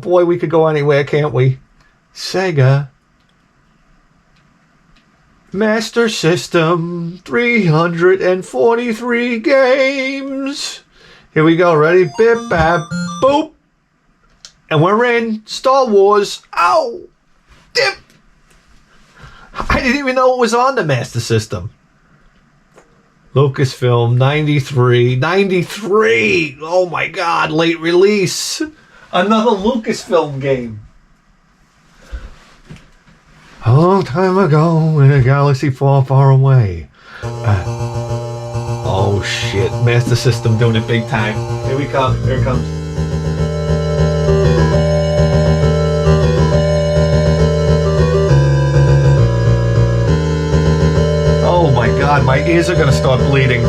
Boy, we could go anywhere, can't we? Sega Master System, 343 games. Here we go, ready? Bip, bap, boop. And we're in Star Wars. Ow! Dip! I didn't even know it was on the Master System. Lucasfilm, 93. Oh my God, late release. Another Lucasfilm game. A long time ago in a galaxy far away. Oh shit, Master System doing it big time. Here we come, here it comes. Oh my God, my ears are gonna start bleeding.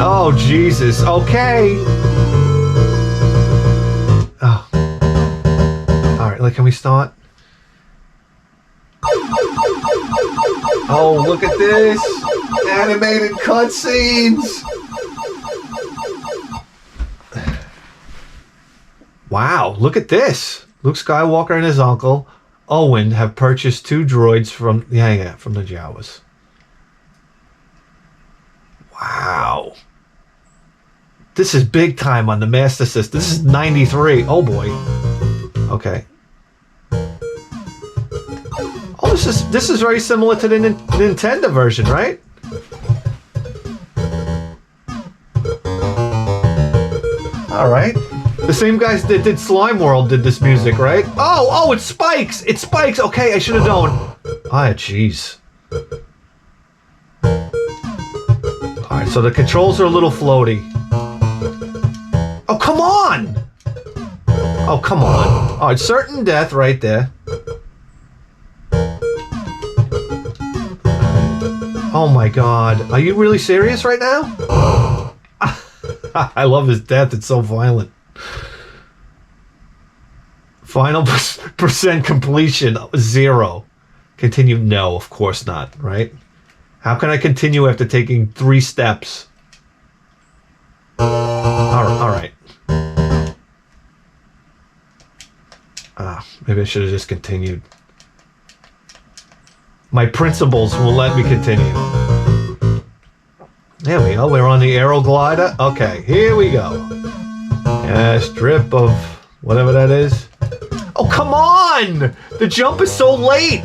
Oh Jesus, okay. Like, can we start? Oh, look at this! Animated cutscenes! Wow, look at this! Luke Skywalker and his uncle, Owen, have purchased 2 droids from the Jawas. Wow. This is big time on the Master System. This is 93. Oh boy. Okay. Oh, this is very similar to the Nintendo version, right? All right. The same guys that did Slime World did this music, right? Oh, it spikes! It spikes! Okay, I should have known. Ah, jeez. All right, so the controls are a little floaty. Oh, come on! Oh, come on. All right, certain death right there. Oh my God. Are you really serious right now? I love his death. It's so violent. Final percent completion, 0. Continue? No, of course not, right? How can I continue after taking 3 steps? All right. Maybe I should have just continued. My principles will let me continue. There we go. We're on the aero glider. Okay, here we go. Strip of whatever that is. Oh, come on! The jump is so late!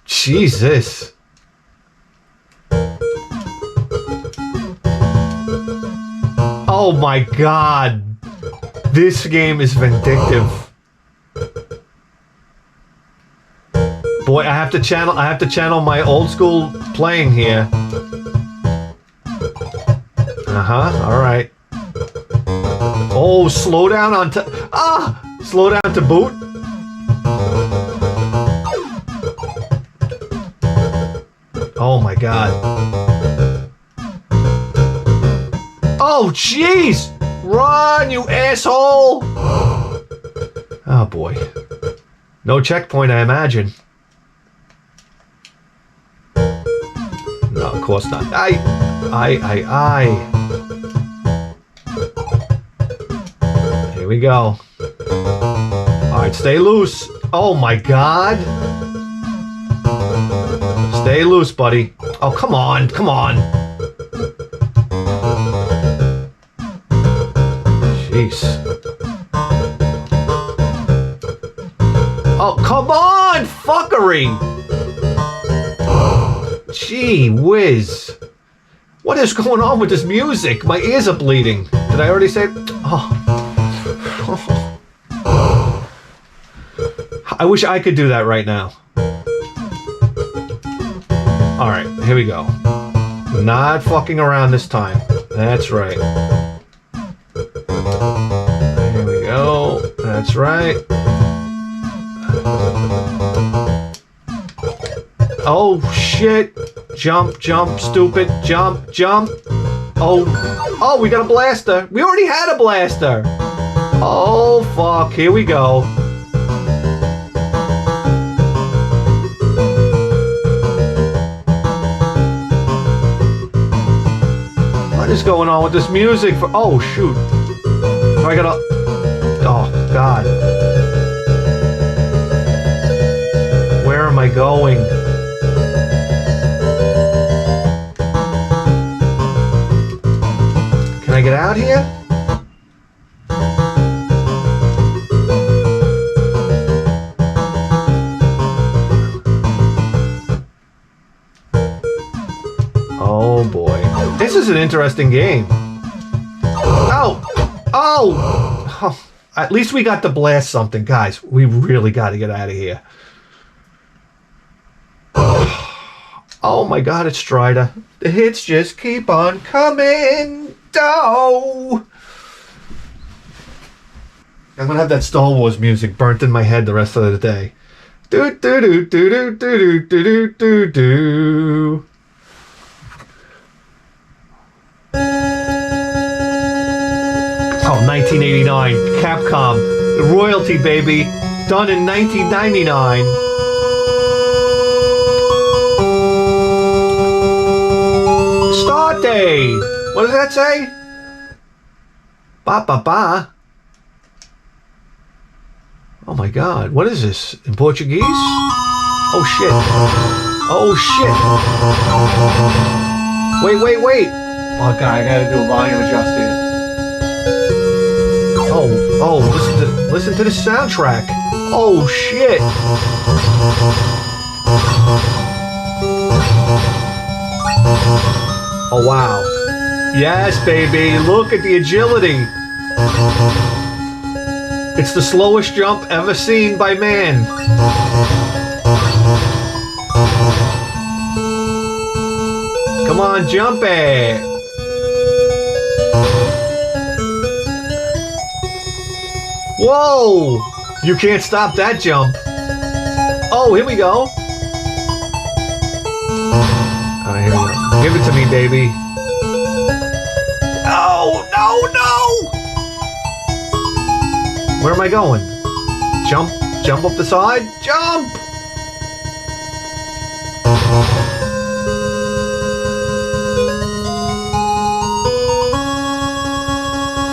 Jesus. Oh my god. This game is vindictive. Boy, I have to channel my old school playing here. Alright. Oh, slow down on slow down to boot. Oh my god. Oh jeez! Run, you asshole! Oh boy. No checkpoint, I imagine. No, of course not. I. Here we go. Alright, stay loose. Oh my god. Stay loose, buddy. Oh, come on, come on. Jeez. Oh, come on, fuckery. Gee whiz. What is going on with this music? My ears are bleeding. Did I already say? Oh. I wish I could do that right now. Alright, here we go. Not fucking around this time. That's right. Here we go. That's right. Oh shit. Jump, jump, stupid. Jump, jump. Oh, we got a blaster. We already had a blaster. Oh fuck, here we go. What is going on with this music? Oh shoot. I gotta... Oh god. Where am I going? Can I get out here? Oh boy. This is an interesting game. Oh! Oh! At least we got to blast something. Guys, we really got to get out of here. Oh my god, it's Strider. The hits just keep on coming. Oh! I'm gonna have that Star Wars music burnt in my head the rest of the day. Do do do do do do do do do do. Oh, 1989, Capcom, royalty baby, done in 1999. Start day. What does that say? Ba ba ba. Oh my god, what is this? In Portuguese? Oh shit. Oh shit. Wait. Oh god, I gotta do a volume adjusting. Oh, listen to the soundtrack. Oh shit. Oh wow. Yes, baby, look at the agility. It's the slowest jump ever seen by man. Come on, jump it. Whoa! You can't stop that jump. Oh, here we go. All right, here we go. Give it to me, baby. No! Where am I going? Jump up the side? Jump!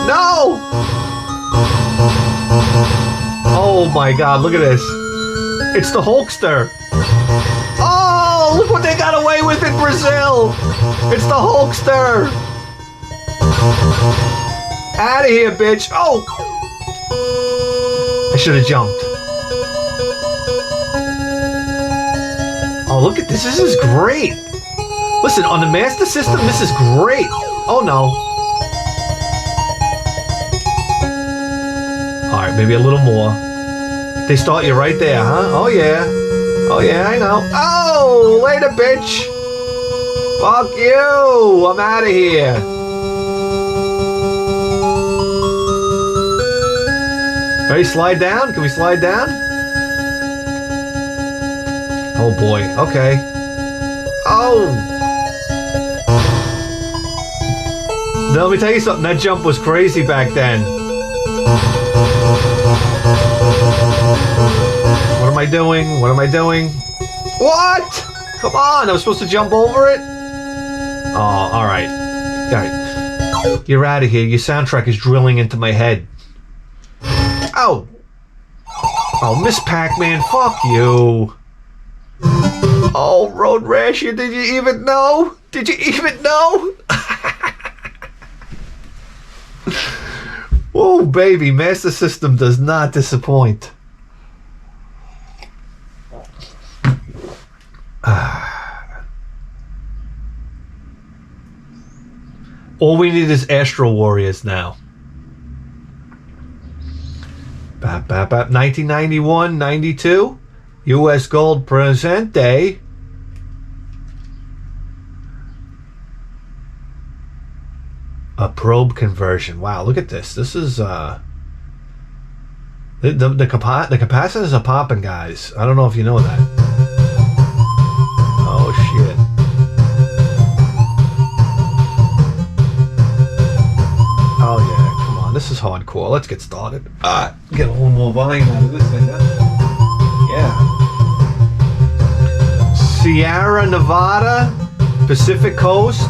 No! Oh my god, look at this. It's the Hulkster. Oh, look what they got away with in Brazil. It's the Hulkster. Out of here, bitch. Oh! I should have jumped. Oh, look at this. This is great. Listen, on the Master System, this is great. Oh, no. All right, maybe a little more. They start you right there, huh? Oh, yeah. Oh, yeah, I know. Oh, later, bitch. Fuck you. I'm out of here. Ready, slide down? Can we slide down? Oh, boy. Okay. Oh. Now, let me tell you something. That jump was crazy back then. What am I doing? What am I doing? What? Come on, I was supposed to jump over it? Oh, alright. Alright. You're out of here. Your soundtrack is drilling into my head. Oh! Oh, Miss Pac-Man, fuck you. Oh, Road Rash, did you even know? Did you even know? Oh, baby, Master System does not disappoint. All we need is Astro Warriors now. 1991, 92, U.S. Gold Presente. A probe conversion. Wow, look at this. This is the capacitors are popping, guys. I don't know if you know that. Oh shit. Oh yeah, come on. This is hardcore. Let's get started. Get a little more volume out of this thing, huh? Yeah. Sierra Nevada, Pacific Coast,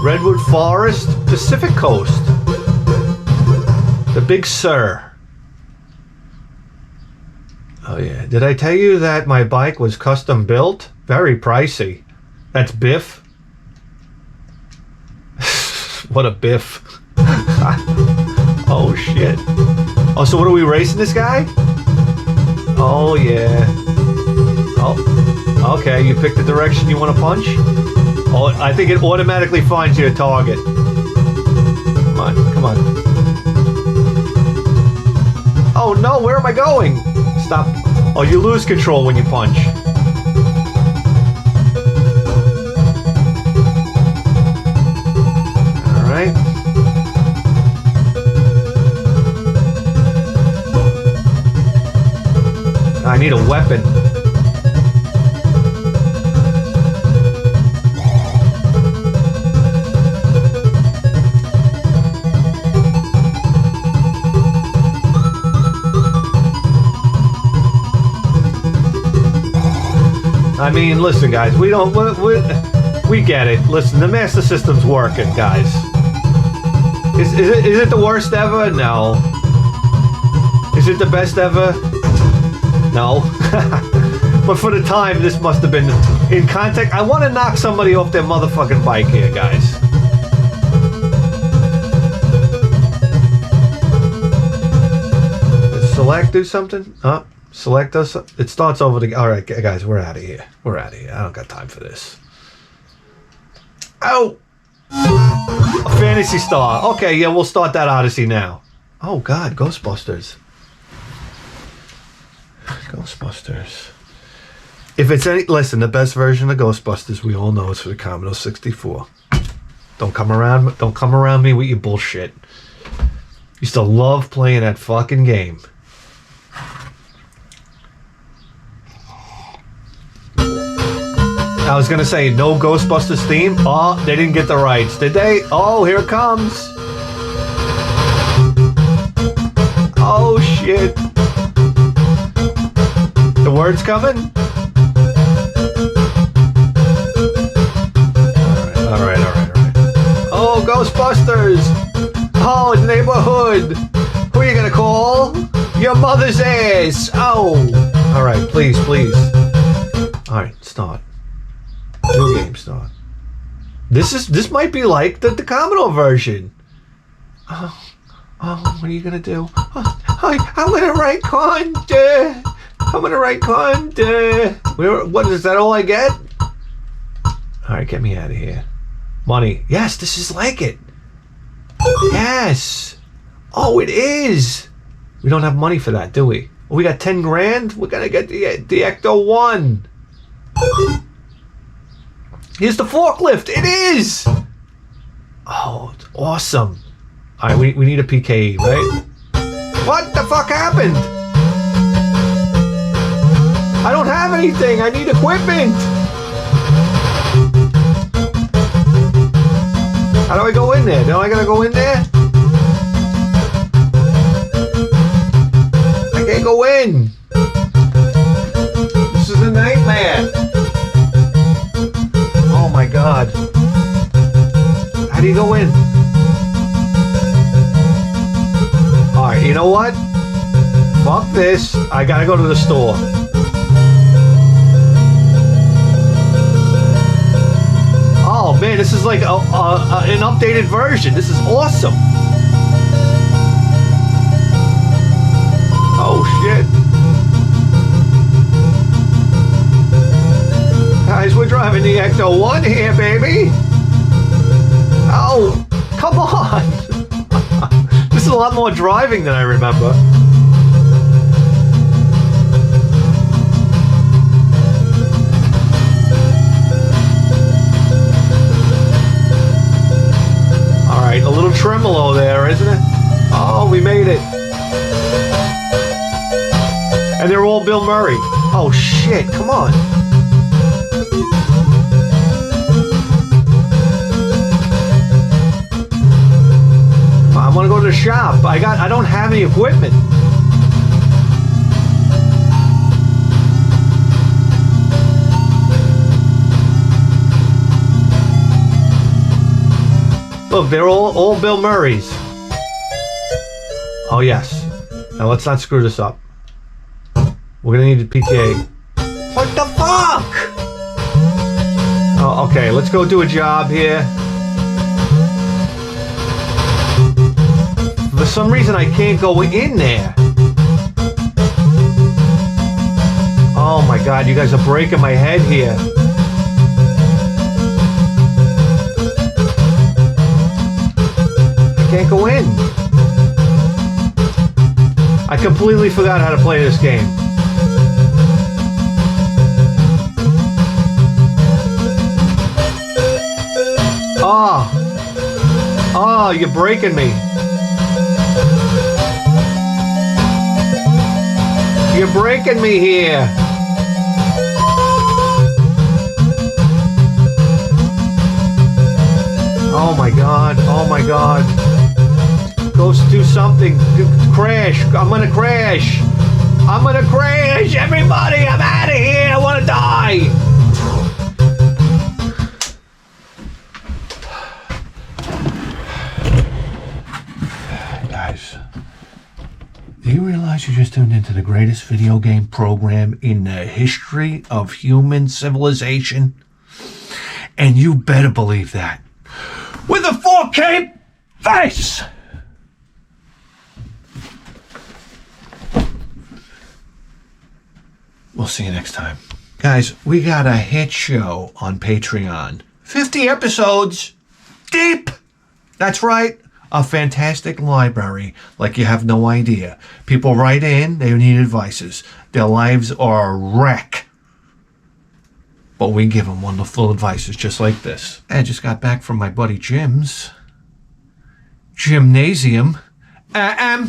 Redwood Forest, Pacific Coast. The Big Sur. Oh yeah. Did I tell you that my bike was custom built? Very pricey. That's Biff. What a Biff. Oh shit. Oh, so what are we racing this guy? Oh yeah. Oh, okay. You pick the direction you want to punch? Oh, I think it automatically finds you a target. Come on, come on. Oh no, where am I going? Stop. Oh, you lose control when you punch. Alright. I need a weapon. I mean, listen, guys, we get it. Listen, the Master System's working, guys. Is it the worst ever? No. Is it the best ever? No. But for the time, this must have been in context. I want to knock somebody off their motherfucking bike here, guys. Did Select do something? Huh? Select us. It starts over the. All right, guys, we're out of here. We're out of here. I don't got time for this. Oh, a Fantasy Star. Okay, yeah, we'll start that Odyssey now. Oh God, Ghostbusters. Ghostbusters. If it's any, listen, the best version of Ghostbusters we all know is for the Commodore 64. Don't come around me with your bullshit. Used to love playing that fucking game. I was gonna say no Ghostbusters theme. Oh, they didn't get the rights, did they? Oh, here it comes. Oh shit. The words coming? Oh, Ghostbusters! Oh, neighborhood! Who are you gonna call? Your mother's ass! Oh! Alright, please, please. Alright, start. New game, start. This might be like the Commodore version. Oh, what are you gonna do? Oh, I'm gonna write content. I'm gonna write content. What is that all I get? Alright, get me out of here. Money. Yes, this is like it. Yes. Oh, it is. We don't have money for that, do we? We got 10 grand. We're gonna get the Ecto 1. Here's the forklift. It is. Oh, it's awesome. All right, we need a PKE, right? What the fuck happened? I don't have anything. I need equipment. How do I go in there? Don't I gotta go in there? I can't go in. This is a nightmare. Oh my god. How do you go in? Alright, you know what? Fuck this. I gotta go to the store. Oh man, this is like an updated version. This is awesome. Oh shit. Guys, we're driving the Ecto 1 here, baby. Oh, come on. This is a lot more driving than I remember. Alright, a little tremolo there, isn't it? Oh, we made it. And they're all Bill Murray. Oh shit, come on. I want to go to the shop. I don't have any equipment. Look, they're all Bill Murrays. Oh yes. Now let's not screw this up. We're gonna need a PTA. What the fuck? Oh, okay, let's go do a job here. For some reason I can't go in there. Oh my god, you guys are breaking my head here. I can't go in. I completely forgot how to play this game. Oh, you're breaking me. You're breaking me here. Oh my god, oh my god. Go do something. Crash. I'm gonna crash. I'm gonna crash. Everybody, I'm out of here. I wanna die. Guys, do you realize you just tuned into the greatest video game program in the history of human civilization? And you better believe that. With a 4K face! We'll see you next time. Guys, we got a hit show on Patreon. 50 episodes deep. That's right. A fantastic library like you have no idea. People write in, they need advices. Their lives are a wreck. But we give them wonderful advices just like this. I just got back from my buddy Jim's gymnasium. I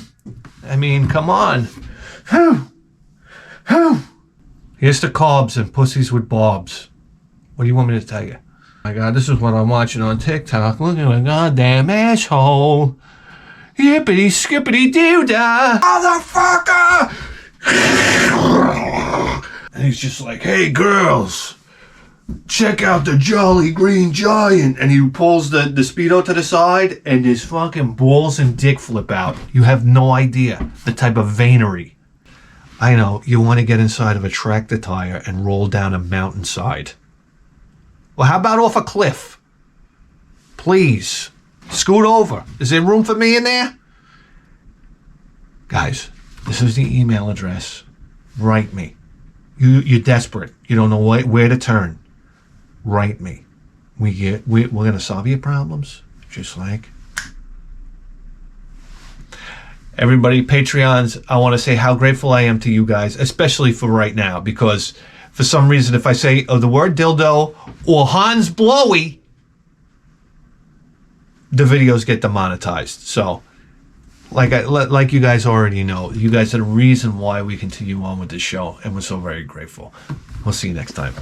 mean, come on. Here's to carbs and pussies with bobs. What do you want me to tell you? My God, this is what I'm watching on TikTok. Look at my goddamn asshole. Yippity skippity doo-dah. Motherfucker! And he's just like, hey girls, check out the Jolly Green Giant. And he pulls the Speedo to the side and his fucking balls and dick flip out. You have no idea the type of veinery. I know, you want to get inside of a tractor tire and roll down a mountainside. Well, how about off a cliff? Please, scoot over. Is there room for me in there? Guys, this is the email address. Write me. You're desperate. You don't know where to turn. Write me. We're going to solve your problems, just like... Everybody, Patreons, I want to say how grateful I am to you guys, especially for right now, because for some reason, if I say the word dildo or Hans Blowy, the videos get demonetized. So, like you guys already know, you guys are the reason why we continue on with this show, and we're so very grateful. We'll see you next time.